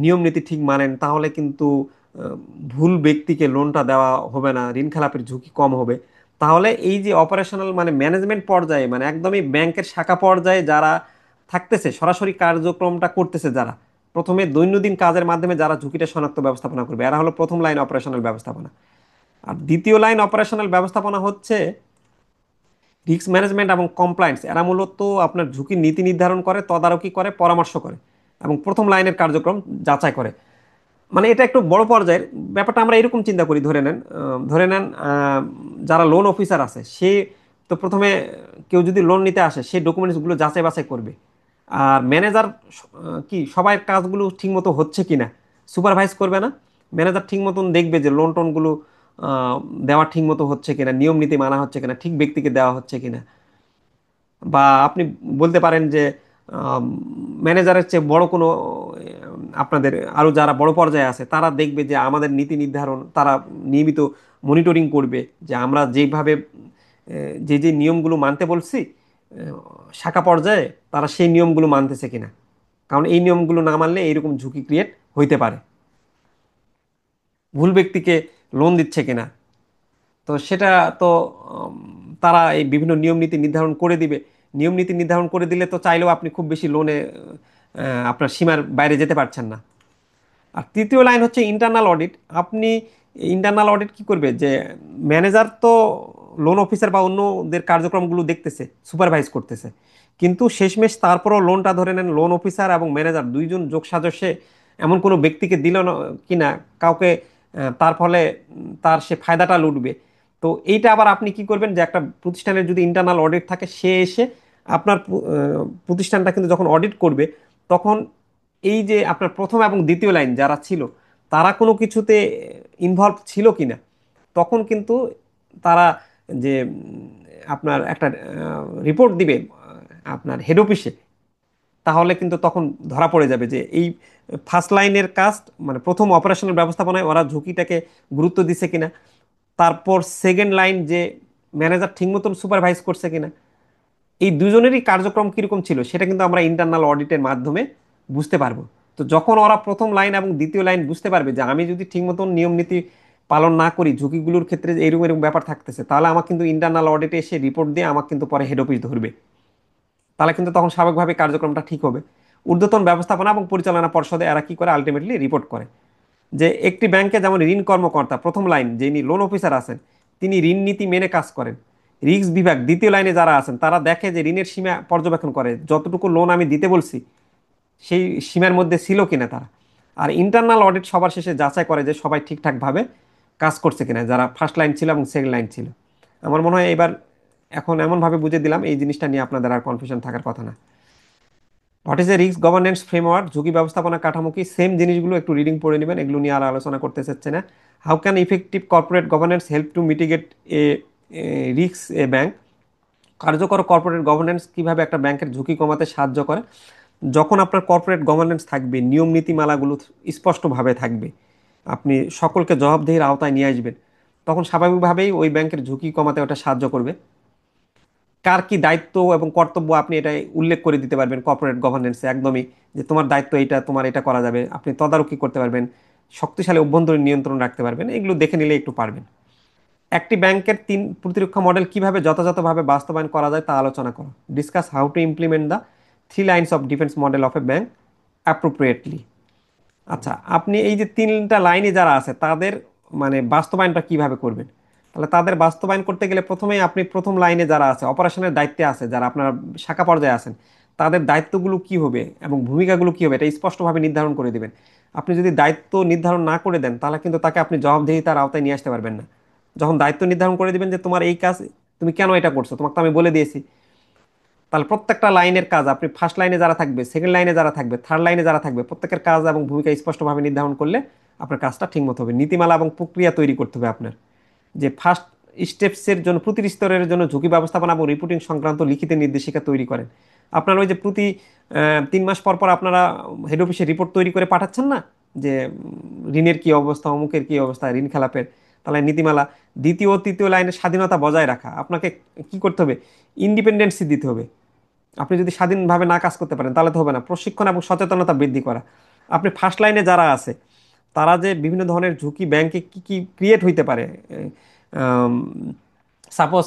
নিয়ম নীতি ঠিক মানেন, তাহলে কিন্তু ভুল ব্যক্তিকে লোনটা দেওয়া হবে না, ঋণ খেলাপের ঝুঁকি কম হবে। তাহলে এই যে অপারেশনাল মানে ম্যানেজমেন্ট পর্যায়ে, মানে একদমই ব্যাংকের শাখা পর্যায়ে যারা থাকতেছে, সরাসরি কার্যক্রমটা করতেছে যারা, প্রথমে দৈনন্দিন কাজের মাধ্যমে যারা ঝুঁকিটা শনাক্ত ব্যবস্থাপনা করবে, এরা হলো প্রথম লাইন অপারেশনাল ব্যবস্থাপনা। আর দ্বিতীয় লাইন অপারেশনাল ব্যবস্থাপনা হচ্ছে রিস্ক ম্যানেজমেন্ট এবং কমপ্লায়েন্স। এরা মূলত আপনার ঝুঁকির নীতি নির্ধারণ করে, তদারকি করে, পরামর্শ করে এবং প্রথম লাইনের কার্যক্রম যাচাই করে। মানে এটা একটু বড় পর্যায়ের ব্যাপারটা। আমরা এরকম চিন্তা করি, ধরে নেন যারা লোন অফিসার আছে, সে তো প্রথমে কেউ যদি লোন নিতে আসে সে ডকুমেন্টসগুলো যাচাই বাছাই করবে। আর ম্যানেজার কি সবাই কাজগুলো ঠিকমতো হচ্ছে কিনা সুপারভাইজ করবে না, ম্যানেজার ঠিক মতন দেখবে যে লোন টোনগুলো দেওয়া ঠিক মতো হচ্ছে কিনা, নিয়ম নীতি মানা হচ্ছে কিনা, ঠিক ব্যক্তিকে দেওয়া হচ্ছে কিনা। বা আপনি বলতে পারেন যে ম্যানেজারের চেয়ে বড় কোনো আপনাদের আরো যারা বড় পর্যায়ে আছে তারা দেখবে যে আমাদের নীতি নির্ধারণ তারা নিয়মিত মনিটরিং করবে, যে আমরা যেভাবে যে যে নিয়মগুলো মানতে বলছি শাখা পর্যায়ে, তারা সেই নিয়মগুলো মানতেছে কিনা। কারণ এই নিয়মগুলো না মানলে এইরকম ঝুঁকি ক্রিয়েট হইতে পারে, ভুল ব্যক্তিকে লোন দিচ্ছে কিনা। তো সেটা তো উম, তারা এই বিভিন্ন নিয়ম নীতি নির্ধারণ করে দিবে। নিয়ম নীতি নির্ধারণ করে দিলে তো চাইলেও আপনি খুব বেশি লোনে আপনার সীমার বাইরে যেতে পারছেন না। আর তৃতীয় লাইন হচ্ছে ইন্টারনাল অডিট। আপনি ইন্টারনাল অডিট কি করবে, যে ম্যানেজার তো লোন অফিসার বা অন্যদের কার্যক্রমগুলো দেখতেছে, সুপারভাইজ করতেছে, কিন্তু শেষমেশ তারপরও লোনটা ধরে নেন লোন অফিসার এবং ম্যানেজার দুইজন যোগ সাজসে এমন কোনো ব্যক্তিকে দিল না কিনা কাউকে, তার ফলে তার সে ফায়দাটা লুটবে। তো এইটা আবার আপনি কি করবেন, যে একটা প্রতিষ্ঠানের যদি ইন্টারনাল অডিট থাকে, সে এসে আপনার প্রতিষ্ঠানটা কিন্তু যখন অডিট করবে, তখন এই যে আপনার প্রথম এবং দ্বিতীয় লাইন যারা ছিল তারা কোনো কিছুতে ইনভলভ ছিল কিনা, তখন কিন্তু তারা যে আপনার একটা রিপোর্ট দিবে আপনার হেড অফিসে, তাহলে কিন্তু তখন ধরা পড়ে যাবে যে এই ফার্স্ট লাইনের কাজ মানে প্রথম অপারেশনাল ব্যবস্থাপনায় ওরা ঝুঁকিটাকে গুরুত্ব দিছে কিনা, তারপর সেকেন্ড লাইন যে ম্যানেজার ঠিক মতন সুপারভাইজ করছে কিনা, এই দুজনেরই কার্যক্রম কিরকম ছিল সেটা কিন্তু আমরা ইন্টারনাল অডিটের মাধ্যমে বুঝতে পারবো। তো যখন ওরা প্রথম লাইন এবং দ্বিতীয় লাইন বুঝতে পারবে যে আমি যদি ঠিক মতন নিয়ম নীতি পালন না করি, ঝুঁকিগুলোর ক্ষেত্রে যে এরকম এরকম ব্যাপার থাকতেছে, তাহলে আমার কিন্তু ইন্টারনাল অডিটে এসে রিপোর্ট দিয়ে আমাকে কিন্তু পরে হেড অফিস ধরবে। তাহলে কিন্তু তখন স্বাভাবিকভাবে কার্যক্রমটা ঠিক হবে। ঊর্ধ্বতন ব্যবস্থাপনা এবং পরিচালনা পর্ষদে এরা কি করে, আলটিমেটলি রিপোর্ট করে যে একটি ব্যাংকে যেমন ঋণ কর্মকর্তা প্রথম লাইন যিনি লোন অফিসার আছেন, তিনি ঋণ নীতি মেনে কাজ করেন। রিস্ক বিভাগ দ্বিতীয় লাইনে যারা আছেন তারা দেখে যে ঋণের সীমা পর্যবেক্ষণ করে, যতটুকু লোন আমি দিতে বলছি সেই সীমার মধ্যে ছিল কিনা তারা। আর ইন্টারনাল অডিট সবার শেষে যাচাই করে যে সবাই ঠিকঠাকভাবে কাজ করছে কিনা, যারা ফার্স্ট লাইন ছিল এবং সেকেন্ড লাইন ছিল। আমার মনে হয় এবার এখন এমনভাবে বুঝে দিলাম, এই জিনিসটা নিয়ে আপনাদের আর কনফিউশন থাকার কথা না। What is a risk governance framework, ঝুঁকি ব্যবস্থাপনা কাঠামো কি, সেম জিনিসগুলো একটু রিডিং পড়ে নেবেন, এগুলো নিয়ে আর আলোচনা করতে চাচ্ছে না। How can effective corporate governance help to mitigate A risk A bank, কার্যকর কর্পোরেট গভর্নেন্স কিভাবে একটা ব্যাংকের ঝুঁকি কমাতে সাহায্য করে। যখন আপনার কর্পোরেট গভর্নেন্স থাকবে, নিয়ম নীতিমালাগুলো স্পষ্টভাবে থাকবে, আপনি সকলকে জবাবদিহির আওতায় নিয়ে আসবেন, তখন স্বাভাবিকভাবেই ওই ব্যাংকের ঝুঁকি কমাতে ওটা সাহায্য করবে। কার কি দায়িত্ব এবং কর্তব্য আপনি এটা উল্লেখ করে দিতে পারবেন কর্পোরেট গভর্নেন্সে একদমই, যে তোমার দায়িত্ব এটা, তোমার এটা করা যাবে, আপনি তদারকি করতে পারবেন, শক্তিশালী অভ্যন্তরীণ নিয়ন্ত্রণ রাখতে পারবেন, এগুলো দেখে নিলে একটু পারবেন। একটি ব্যাংকের তিন প্রতিরক্ষা মডেল কিভাবে যথাযথভাবে বাস্তবায়ন করা যায় তা আলোচনা করো। Discuss how to implement the three lines of defence model of a bank appropriately. আচ্ছা, আপনি এই যে তিনটা লাইনে যারা আছে তাদের মানে বাস্তবায়নটা কিভাবে করবেন, তাহলে তাদের বাস্তবায়ন করতে গেলে প্রথমেই আপনি প্রথম লাইনে যারা আছে, অপারেশনের দায়িত্বে আছে যারা আপনার শাখা পর্যায়ে আছেন, তাদের দায়িত্বগুলো কি হবে এবং ভূমিকাগুলো কি হবে এটা স্পষ্টভাবে নির্ধারণ করে দিবেন। আপনি যদি দায়িত্ব নির্ধারণ না করে দেন তাহলে কিন্তু তাকে আপনি জবাবদিহিতার আওতায় নিয়ে আসতে পারবেন না। যখন দায়িত্ব নির্ধারণ করে দিবেন যে তোমার এই কাজ, তুমি কেন এটা করছো, তোমাকে তো আমি বলে দিয়েছি, তাহলে প্রত্যেকটা লাইনের কাজ আপনি ফার্স্ট লাইনে যারা থাকবে, সেকেন্ড লাইনে যারা থাকবে, থার্ড লাইনে যারা থাকবে, প্রত্যেকের কাজ এবং ভূমিকা স্পষ্টভাবে নির্ধারণ করলে আপনার কাজটা ঠিকমতো হবে। নীতিমালা এবং প্রক্রিয়া তৈরি করতে হবে আপনার, যে ফার্স্ট স্টেপসের জন্য প্রতিটি স্তরের জন্য ঝুঁকি ব্যবস্থাপনা এবং রিপোর্টিং সংক্রান্ত লিখিত নির্দেশিকা তৈরি করেন। আপনার ওই যে প্রতি 3 মাস পর পর আপনারা হেড অফিসে রিপোর্ট তৈরি করে পাঠাচ্ছেন না, যে ঋণের কি অবস্থা, অমুকের কি অবস্থা, ঋণ খেলাপের, তাহলে নীতিমালা। দ্বিতীয় ও তৃতীয় লাইনের স্বাধীনতা বজায় রাখা, আপনাকে কি করতে হবে, ইন্ডিপেন্ডেন্সি দিতে হবে। আপনি যদি স্বাধীনভাবে না কাজ করতে পারেন তাহলে তো হবে না। প্রশিক্ষণ এবং সচেতনতা বৃদ্ধি করা, আপনি ফার্স্ট লাইনে যারা আছে তারা যে বিভিন্ন ধরনের ঝুঁকি ব্যাংকে কি কি ক্রিয়েট হইতে পারে, সাপোজ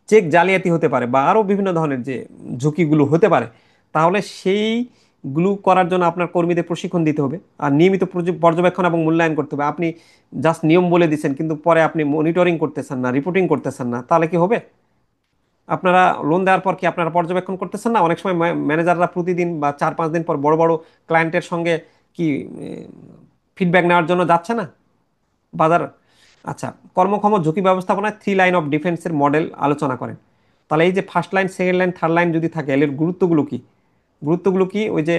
চেক জালিয়াতি হতে পারে বা আরও বিভিন্ন ধরনের যে ঝুঁকিগুলো হতে পারে, তাহলে সেইগুলো করার জন্য আপনার কর্মীদের প্রশিক্ষণ দিতে হবে। আর নিয়মিত পর্যবেক্ষণ এবং মূল্যায়ন করতে হবে। আপনি জাস্ট নিয়ম বলে দিচ্ছেন কিন্তু পরে আপনি মনিটরিং করতেছেন না, রিপোর্টিং করতেছেন না, তাহলে কি হবে? আপনারা লোন দেওয়ার পর কি আপনারা পর্যবেক্ষণ করতেছেন না? অনেক সময় ম্যানেজাররা প্রতিদিন বা 4-5 দিন পর বড় বড় ক্লায়েন্টের সঙ্গে কি ফিডব্যাক নেওয়ার জন্য যাচ্ছে না বাজার। আচ্ছা, কর্মক্ষম ঝুঁকি ব্যবস্থাপনায় থ্রি লাইন অফ ডিফেন্সের মডেল আলোচনা করেন। তাহলে এই যে first line, second line, third line যদি থাকে এর গুরুত্বগুলো কি, গুরুত্বগুলো কি, ওই যে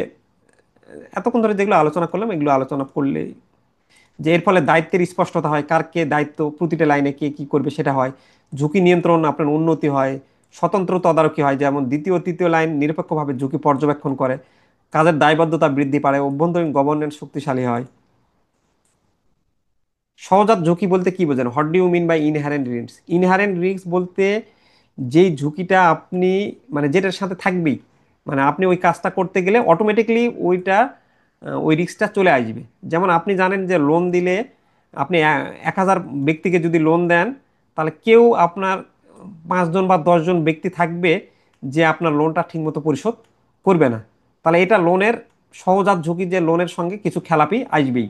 এতক্ষণ ধরে যেগুলো আলোচনা করলাম এগুলো আলোচনা করলে যে এর ফলে দায়িত্বের স্পষ্টতা হয়, কার কে দায়িত্ব, প্রতিটা লাইনে কে কি করবে সেটা হয়। ঝুঁকি নিয়ন্ত্রণ আপনার উন্নতি হয়, স্বতন্ত্র তদারকি হয়, যেমন দ্বিতীয় ও তৃতীয় লাইন নিরপেক্ষভাবে ঝুঁকি পর্যবেক্ষণ করে, কাজের দায়বদ্ধতা বৃদ্ধি পায়, অভ্যন্তরীণ গভর্নেন্স শক্তিশালী হয়। সহজাত ঝুঁকি বলতে কি বোঝেন, what do you mean by inherent risk? Inherent risk বলতে যেই ঝুঁকিটা আপনি মানে যেটার সাথে থাকবেই, মানে আপনি ওই কাজটা করতে গেলে অটোমেটিকলি ওইটা ওই রিস্কটা চলে আসবে। যেমন আপনি জানেন যে লোন দিলে আপনি 1,000 ব্যক্তিকে যদি লোন দেন, তাহলে কেউ আপনার 5 জন বা 10 জন ব্যক্তি থাকবে যে আপনার লোনটা ঠিকমতো পরিশোধ করবে না। তাহলে এটা লোনের সহজাত ঝুঁকি, যে লোনের সঙ্গে কিছু খেলাপি আসবেই,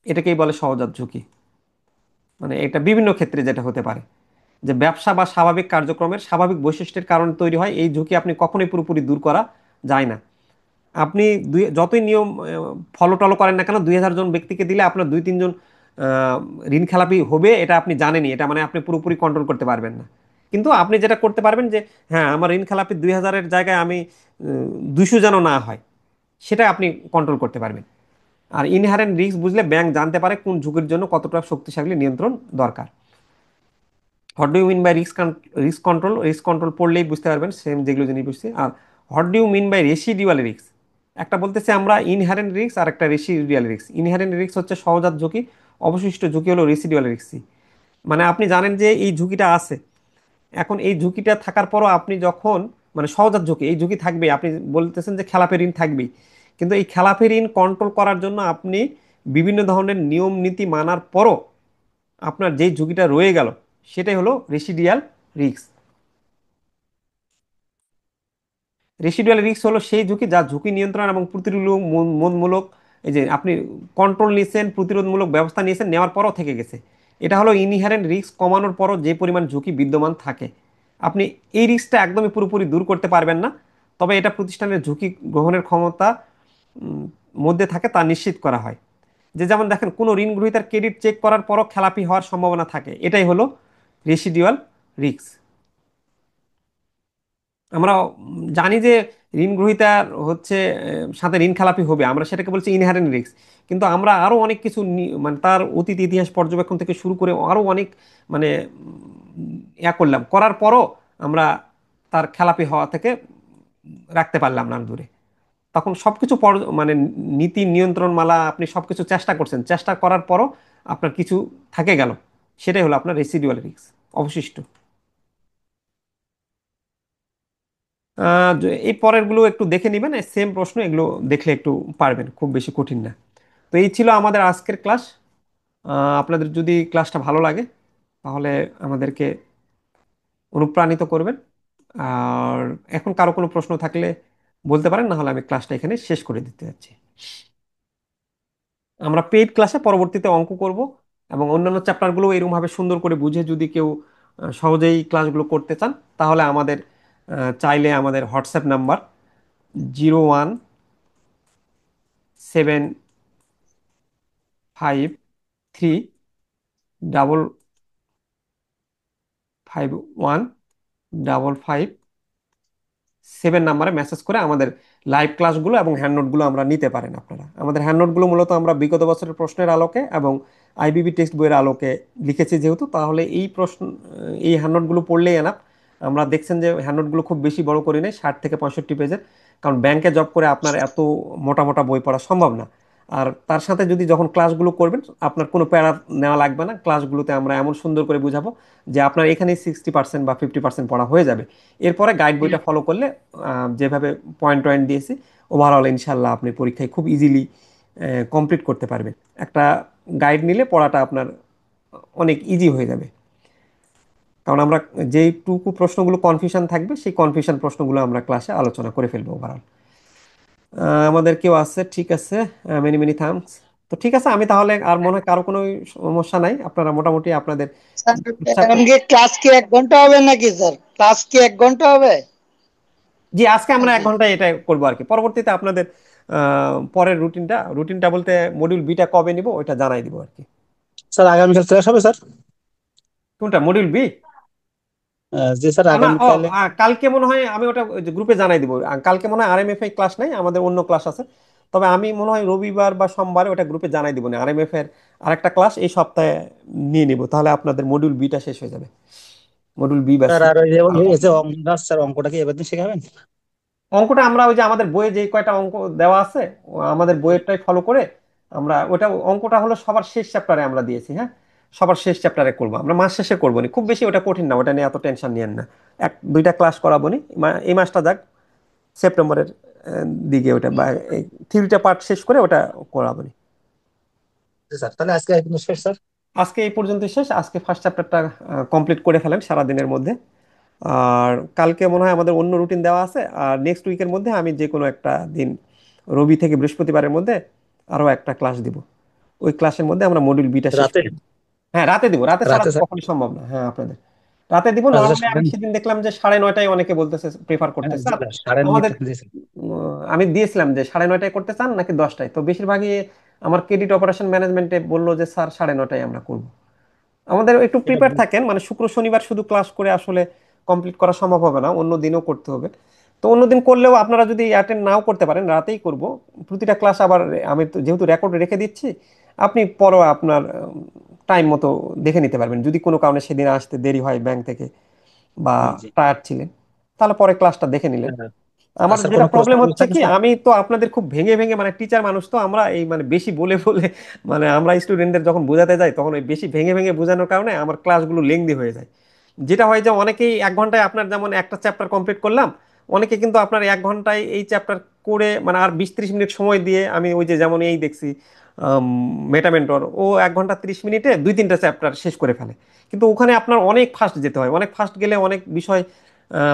এটাকেই বলে সহজাত ঝুঁকি। মানে এটা বিভিন্ন ক্ষেত্রে যেটা হতে পারে, যে ব্যবসা বা স্বাভাবিক কার্যক্রমের স্বাভাবিক বৈশিষ্ট্যের কারণে তৈরি হয়, এই ঝুঁকি আপনি কখনোই পুরোপুরি দূর করা যায় না। আপনি যতই নিয়ম ফলো টলো করেন না কেন, 2,000 জন ব্যক্তিকে দিলে আপনার 2-3 জন ঋণ খেলাপি হবে, এটা আপনি জানেনই, এটা মানে আপনি পুরোপুরি কন্ট্রোল করতে পারবেন না। কিন্তু আপনি যেটা করতে পারবেন যে হ্যাঁ আমার ঋণ খেলাপি 2,000-এর জায়গায় আমি 200 যেন না হয়, সেটা আপনি কন্ট্রোল করতে পারবেন। আর ইনহারেন্ট রিস্ক বুঝলে ব্যাংক জানতে পারে কোন ঝুঁকির জন্য কতটা শক্তিশালী নিয়ন্ত্রণ দরকার। What do you mean by risk control, risk control পড়লেই বুঝতে পারবেন সেম যেগুলো জিনিস বুঝছি। আর what do you mean by residual risk, একটা বলতেছি আমরা ইনহারেন্ট রিস্ক আর একটা রেসিডিউয়াল রিস্ক। ইনহারেন্ট রিস্ক হচ্ছে সহজাত ঝুঁকি, অবশিষ্ট ঝুঁকি হলো রেসিডিউয়াল রিস্ক। মানে আপনি জানেন যে এই ঝুঁকিটা আছে, এখন এই ঝুঁকিটা থাকার পরও আপনি যখন মানে সহজাত ঝুঁকি, এই ঝুঁকি থাকবে, আপনি বলতেছেন যে খেলাপি ঋণ থাকবেই, কিন্তু এই খেলাপি ঋণ কন্ট্রোল করার জন্য আপনি বিভিন্ন ধরনের নিয়ম নীতি মানার পরও আপনার যেই ঝুঁকিটা রয়ে গেল সেটাই হলো রেসিডিয়াল রিস্ক। রেসিডুয়াল রিস্ক হলো সেই ঝুঁকি যা ঝুঁকি নিয়ন্ত্রণ এবং প্রতিরোধমূলক, এই যে আপনি কন্ট্রোল নিয়েছেন, প্রতিরোধমূলক ব্যবস্থা নিয়েছেন, নেওয়ার পরও থেকে গেছে। এটা হলো ইনহেরেন্ট রিস্ক কমানোর পরও যে পরিমাণ ঝুঁকি বিদ্যমান থাকে। আপনি এই রিস্কটা একদমই পুরোপুরি দূর করতে পারবেন না, তবে এটা প্রতিষ্ঠানের ঝুঁকি গ্রহণের ক্ষমতা উম, মধ্যে থাকে তা নিশ্চিত করা হয়। যে যেমন দেখেন, কোনো ঋণ গ্রহীতার ক্রেডিট চেক করার পরও খেলাপি হওয়ার সম্ভাবনা থাকে, এটাই হলো রেসিডুয়াল রিস্ক। আমরা জানি যে ঋণ গ্রহীতার হচ্ছে সাথে ঋণ খেলাপি হবে, আমরা সেটাকে বলছি ইনহারেন্ট রিস্ক। কিন্তু আমরা আরো অনেক কিছু মানে তার অতীত ইতিহাস পর্যবেক্ষণ থেকে শুরু করে আরো অনেক মানে করলাম, করার পরও আমরা তার খেলাপি হওয়া থেকে রাখতে পারলাম না দূরে। তখন সবকিছু মানে নীতি নিয়ন্ত্রণ মালা আপনি সবকিছু চেষ্টা করছেন, চেষ্টা করার পরও আপনার কিছু থাকে গেল, সেটাই হলো আপনার রেসিডুয়াল রিস্ক, অবশিষ্ট। এই পরেরগুলো একটু দেখে নেবেন, সেম প্রশ্ন, এগুলো দেখলে একটু পারবেন, খুব বেশি কঠিন না। তো এই ছিল আমাদের আজকের ক্লাস। আপনাদের যদি ক্লাসটা ভালো লাগে তাহলে আমাদেরকে অনুপ্রাণিত করবেন। আর এখন কারো কোনো প্রশ্ন থাকলে বলতে পারেন, না হলে আমি ক্লাসটা এখানে শেষ করে দিতে যাচ্ছি। আমরা পেইড ক্লাসে পরবর্তীতে অঙ্ক করব, এবং অন্যান্য চ্যাপ্টারগুলো এরকমভাবে সুন্দর করে বুঝে যদি কেউ সহজেই ক্লাসগুলো করতে চান, তাহলে আমাদের চাইলে আমাদের হোয়াটসঅ্যাপ নাম্বার 017 নাম্বারে মেসেজ করে আমাদের লাইভ ক্লাসগুলো এবং হ্যান্ডনোটগুলো আমরা নিতে পারেন। আপনারা আমাদের হ্যান্ডনোটগুলো মূলত আমরা বিগত বছরের প্রশ্নের আলোকে এবং আইবিবি টেক্সট বইয়ের আলোকে লিখেছি যেহেতু, তাহলে এই প্রশ্ন এই হ্যান্ডনোটগুলো পড়লেই এনাফ। আমরা দেখছেন যে হ্যান্ডনোটগুলো খুব বেশি বড় করি নাই, 60 থেকে 65 পেজের, কারণ ব্যাংকে জব করে আপনার এত মোটা মোটা বই পড়া সম্ভব না। আর তার সাথে যদি যখন ক্লাসগুলো করবেন আপনার কোনো প্যারা নেওয়া লাগবে না, ক্লাসগুলোতে আমরা এমন সুন্দর করে বুঝাবো যে আপনার এখানেই 60% বা 50% পড়া হয়ে যাবে। এরপরে গাইড বইটা ফলো করলে যেভাবে পয়েন্ট টয়েন্ট দিয়েছি, ওভারঅল ইনশাল্লাহ আপনি পরীক্ষায় খুব ইজিলি কমপ্লিট করতে পারবেন। একটা গাইড নিলে পড়াটা আপনার অনেক ইজি হয়ে যাবে, কারণ আমরা যেইটুকু প্রশ্নগুলো কনফিউশন থাকবে সেই কনফিউশন প্রশ্নগুলো আমরা ক্লাসে আলোচনা করে ফেলবো ওভারঅল। আমাদের কেউ আছে? ঠিক আছে, মেনি মেনি থ্যাঙ্কস। তো ঠিক আছে, আমি তাহলে আর মনে হয় কারো কোনো সমস্যা নাই, আপনারা মোটামুটি আপনাদের স্যার chapter- এখন কি ক্লাস কি 1 ঘন্টা হবে নাকি স্যার? ক্লাস কি 1 ঘন্টা হবে জি, আজকে আমরা এক নাকি? ঘন্টায় এটা করবো আর কি। পরবর্তীতে আপনাদের পরের রুটিনটা বলতে মডিউল বিটা কবে নিব ওইটা জানাই দিব আর কি। স্যার আগামীকাল ক্লাস হবে স্যার? কোনটা, মডিউল বি? জি স্যার না, ও আগামীকাল। কালকে মনে হয় আমি ওটা গ্রুপে জানাই দিব। কালকে মনে হয় আরএমএফআই ক্লাস নাই, আমাদের অন্য ক্লাস আছে। তবে আমি মনে হয় রবিবার বা সোমবারে ওটা গ্রুপে জানাই দিব না, আরএমএফ এর আরেকটা ক্লাস এই সপ্তাহে নিয়ে নিব, তাহলে আপনাদের মডিউল বিটা শেষ হয়ে যাবে, মডিউল বি বা স্যার সি। আর ওই যে এই যে অঙ্ক স্যার অঙ্কটা কি এবার দিন শেখাবেন? অঙ্কটা আমরা ওই যে আমাদের বইয়ে যে কয়টা অঙ্ক দেওয়া আছে, আমাদের বইয়েরটাই ফলো করে আমরা ওটা, অঙ্কটা হলো সবার শেষ চ্যাপ্টারে আমরা দিয়েছি, হ্যাঁ। সবার শেষ চ্যাপ্টারে করবো আমরা, মাস শেষে করবো নি, খুব বেশি ওটা কঠিন না, ওটা নিয়ে এত টেনশন নিয়েন না। এক দুইটা ক্লাস করাবো নি, এই মাসটা যাক, সেপ্টেম্বরের দিকে ওটা বা এই থিওরিটা পার্ট শেষ করে ওটা করাবো নি। জি স্যার, তাহলে আজকে কিন্তু শেষ স্যার। আজকে এই পর্যন্ত শেষ, আজকে ফার্স্ট চ্যাপ্টারটা কমপ্লিট করে ফেলেন সারা দিনের মধ্যে। আর কালকে মনে হয় আমাদের অন্য রুটিন দেওয়া আছে, আর নেক্সট উইকের মধ্যে আমি যে কোনো একটা দিন, রবি থেকে বৃহস্পতিবারের মধ্যে আরও একটা ক্লাস দিব। ওই ক্লাসের মধ্যে আমরা মডিউল বিটা শেষ রাতে? করি। হ্যাঁ, রাতে দিব, রাতে ছাড়া রাতে তো স্যার? কখনোই সম্ভব না। হ্যাঁ, আপনাদের রাতে দিব। আচ্ছা নর্মালি স্যার, আমি সেদিন দেখলাম যে 9:30টায় অনেকে বলতেছে, প্রেফার হ্যাঁ করতেছে। জি আর স্যার, 9:30 আমাদের জি স্যার। আমি দিয়েছিলাম যে 9:30টায় করতে চান নাকি 10টায়, তো বেশিরভাগই আমার ক্রেডিট অপারেশন ম্যানেজমেন্টে বললো যে স্যার 9:30টায় আমরা করব। আমাদের একটু এটা প্রিপেয়ার থাকেন, মানে শুক্র শনিবার শুধু ক্লাস করে আসলে কমপ্লিট করা সম্ভব হবে না, অন্য দিনও করতে হবে। তো অন্য দিন করলেও আপনারা যদি অ্যাটেন্ড নাও করতে পারেন, রাতেই করব প্রতিটা ক্লাস। আবার আমি তো যেহেতু রেকর্ড রেখে দিচ্ছি, আপনি পরও আপনার টাইম মতো দেখে নিতে পারবেন। যদি কোনো কারণে সেদিন আসতে দেরি হয় ব্যাংক থেকে বা জি। টায়ার্ড ছিলেন, তাহলে পরে ক্লাসটা দেখে নিলেন। হ্যাঁ। আর আমার স্যার যেটা কোনো প্রশ্ন প্রবলেম যদি হচ্ছে থাকে কি, স্যার? আমি তো আপনাদের খুব ভেঙে ভেঙে, মানে টিচার মানুষ তো আমরা, এই মানে বেশি বলে বলে, মানে আমরা স্টুডেন্টদের যখন বোঝাতে যাই তখন ওই বেশি ভেঙে ভেঙে বোঝানোর কারণে আমার ক্লাসগুলো লেংদি হয়ে যায়। যেটা হয় যে অনেকেই 1 ঘন্টায়, আপনার যেমন একটা চ্যাপ্টার কমপ্লিট করলাম, অনেকে কিন্তু আপনার 1 ঘন্টায় এই চ্যাপ্টার করে, মানে আর 20-30 মিনিট সময় দিয়ে, আমি ওই যে যেমন এই দেখছি মেটামেন্টর, ও 1 ঘন্টা 30 মিনিটে 2-3টা চ্যাপ্টার শেষ করে ফেলে। কিন্তু ওখানে আপনার অনেক ফাস্ট যেতে হয়, অনেক ফাস্ট গেলে অনেক বিষয়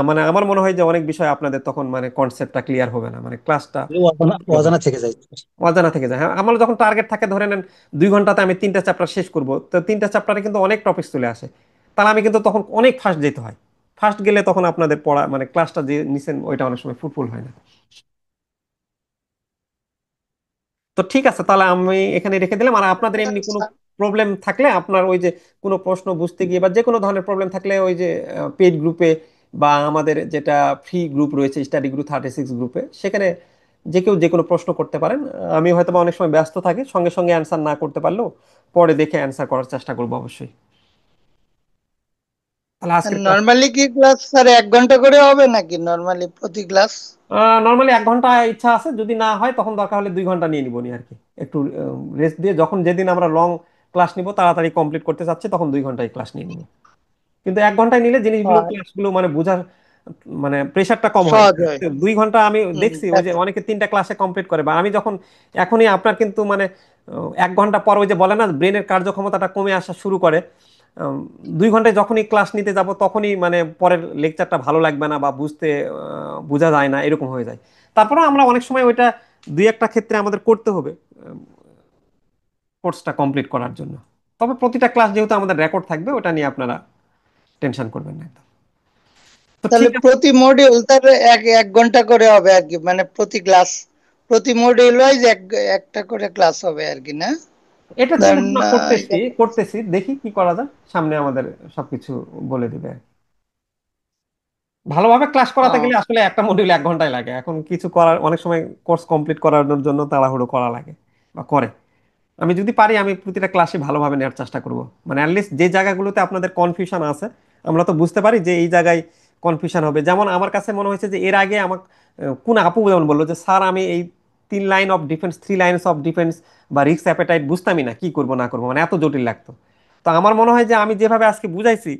মানে আমার মনে হয় যে অনেক বিষয় আপনাদের তখন মানে কনসেপ্টটা ক্লিয়ার হবে না, মানে ক্লাসটা অজানা অজানা থেকে যায়। অজানা থেকে যায়। হ্যাঁ, আমার যখন টার্গেট থাকে ধরে নেন 2 ঘন্টাতে আমি 3টা চ্যাপ্টার শেষ করব, তো 3টা চ্যাপ্টারে কিন্তু অনেক টপিক চলে আসে, তাহলে আমি কিন্তু তখন অনেক ফাস্ট যেতে হয়। ফাস্ট গেলে তখন আপনাদের পড়া মানে ক্লাসটা যে নিছেন ওইটা অনেক সময় ফ্রুটফুল হয় না। তো ঠিক আছে, তাহলে আমি এখানে রেখে দিলাম। আর আপনাদের এমনি কোনো প্রবলেম থাকলে, আপনার ওই যে কোনো প্রশ্ন বুঝতে গিয়ে বা যে কোনো ধরনের প্রবলেম থাকলে, ওই যে পেইড গ্রুপে বা আমাদের যেটা ফ্রি গ্রুপ রয়েছে স্টাডি গ্রুপ 36 গ্রুপে, সেখানে যে কেউ যে কোনো প্রশ্ন করতে পারেন। আমি হয়তো বা অনেক সময় ব্যস্ত থাকি, সঙ্গে সঙ্গে অ্যান্সার না করতে পারলেও পরে দেখে অ্যান্সার করার চেষ্টা করবো অবশ্যই। তাহলে আজকের ক্লাস নর্মালি কি ক্লাস স্যার 1 ঘন্টা করে হবে নাকি নর্মালি প্রতি ক্লাস? নর্মালি 1 ঘন্টা ইচ্ছা আছে, যদি না হয় তখন দরকার হলে 2 ঘন্টা নিয়ে নিবো নি আর কি। একটু রেস্ট দিয়ে যখন যেদিন আমরা লং ক্লাস নিব, তাড়াতাড়ি কমপ্লিট করতে চাচ্ছি, তখন 2 ঘন্টায় ক্লাস নিয়ে নিব। কিন্তু 1 ঘন্টায় নিলে জিনিসগুলো ক্লাসগুলো মানে বোঝার মানে প্রেশারটা কম হয়। সহজ হয়। 2 ঘন্টা আমি হুম, দেখছি ওই যে অনেকে 3টা ক্লাসে কমপ্লিট করে, বা আমি যখন এখনই আপনার কিন্তু মানে 1 ঘন্টা পর ওই যে বলে না ব্রেনের কার্যক্ষমতাটা কমে আসা শুরু করে। 2 ঘন্টায় যখনই ক্লাস নিতে যাব তখনই মানে পরের লেকচারটা ভালো লাগবে না বা বুঝতে বোঝা যায় না, এরকম হয়ে যায়। তারপরে আমরা অনেক সময় ওইটা দুই একটা ক্ষেত্রে আমাদের করতে হবে কোর্সটা কমপ্লিট করার জন্য। তবে প্রতিটা ক্লাস যেহেতু আমাদের রেকর্ড থাকবে, ওটা নিয়ে আপনারা টেনশন করবেন না একদম। তো তাহলে ঠিক আছে, প্রতি মডিউল তার এক এক ঘন্টা করে হবে আর কি, মানে প্রতি ক্লাস প্রতি মডিউল ওয়াইজ একটা করে ক্লাস হবে আর কি, না? এটা চিন্তা ধরেন ভাবনা করতেছি করতেছি, দেখি কি করা যায়, সামনে আমাদের সবকিছু বলে দিবে আর কি। ভালোভাবে ক্লাস করাতে আহ, গেলে আসলে একটা মডিউল 1 ঘন্টায় লাগে, এখন কিছু করার অনেক সময় কোর্স কমপ্লিট করানোর জন্য তাড়াহুড়ো করা লাগে বা করে। আমি যদি পারি আমি প্রতিটা ক্লাসে ভালোভাবে নেওয়ার চেষ্টা করব, মানে অ্যাটলিস্ট যে জায়গাগুলোতে আপনাদের কনফিউশন আছে আমরা তো বুঝতে পারি যে এই জায়গায় কনফিউশন হবে। যেমন আমার কাছে মনে হয়েছে যে এর আগে আমার কোন আপু যেমন বললো যে স্যার আমি এই 3 line of defence 3 lines of defence বা রিস্ক অ্যাপেটাইট বুঝতামই না, কি করব না করবো, মানে এত জটিল লাগতো। তো আমার মনে হয় যে আমি যেভাবে আজকে বুঝাইছি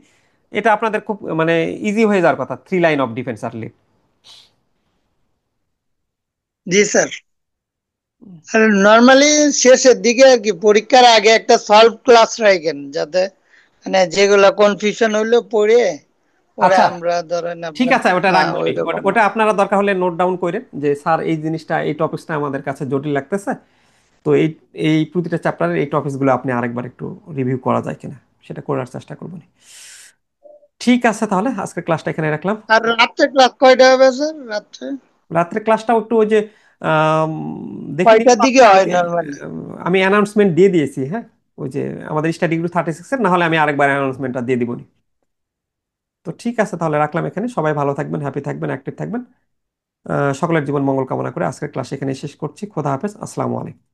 এটা আপনাদের খুব মানে ইজি হয়ে যাওয়ার কথা, 3 line of defence early. Ji sir. আর নর্মালি শেষের দিকে আর কি পরীক্ষার আগে একটা সলভ ক্লাস রাখেন, যাতে মানে যেগুলা কনফিউশন হইলো পড়ে পরে আচ্ছা, আমরা ধরেন ঠিক আপনার আছে, ওটা হ্যাঁ রাখবো নি। ওই ওটা রকম। ওটা আপনারা দরকার হলে নোট ডাউন করেন যে স্যার এই জিনিসটা এই টপিকসটা আমাদের কাছে জটিল লাগতেছে, তো এই এই প্রতিটা চ্যাপ্টারের এই টপিকসগুলো আপনি আরেকবার একটু রিভিউ করা যায় কিনা সেটা করার চেষ্টা করবো নি। ঠিক আছে, তাহলে আজকের ক্লাসটা এখানে রাখলাম। আর রাত্রে ক্লাস কয়টা হবে স্যার রাত্রে? রাত্রে ক্লাসটাও একটু ওই যে আম, দেখে নিন কয়টার তো দিকে আপনি হয় নর্মালি? আমি অ্যানাউন্সমেন্ট দিয়ে দিয়েছি, হ্যাঁ। ওই যে আমাদের স্টাডি গ্রুপ 36 এর, না হলে আমি আরেকবার অ্যানাউন্সমেন্টটা দিয়ে দিব নি। তো ঠিক আছে, তাহলে রাখলাম এখানে। সবাই ভালো থাকবেন, হ্যাপি থাকবেন, অ্যাক্টিভ থাকবেন। সকলের জীবন মঙ্গল কামনা করে আজকের ক্লাস এখানে শেষ করছি। খোদা হাফেজ, আসসালামু আলাইকুম।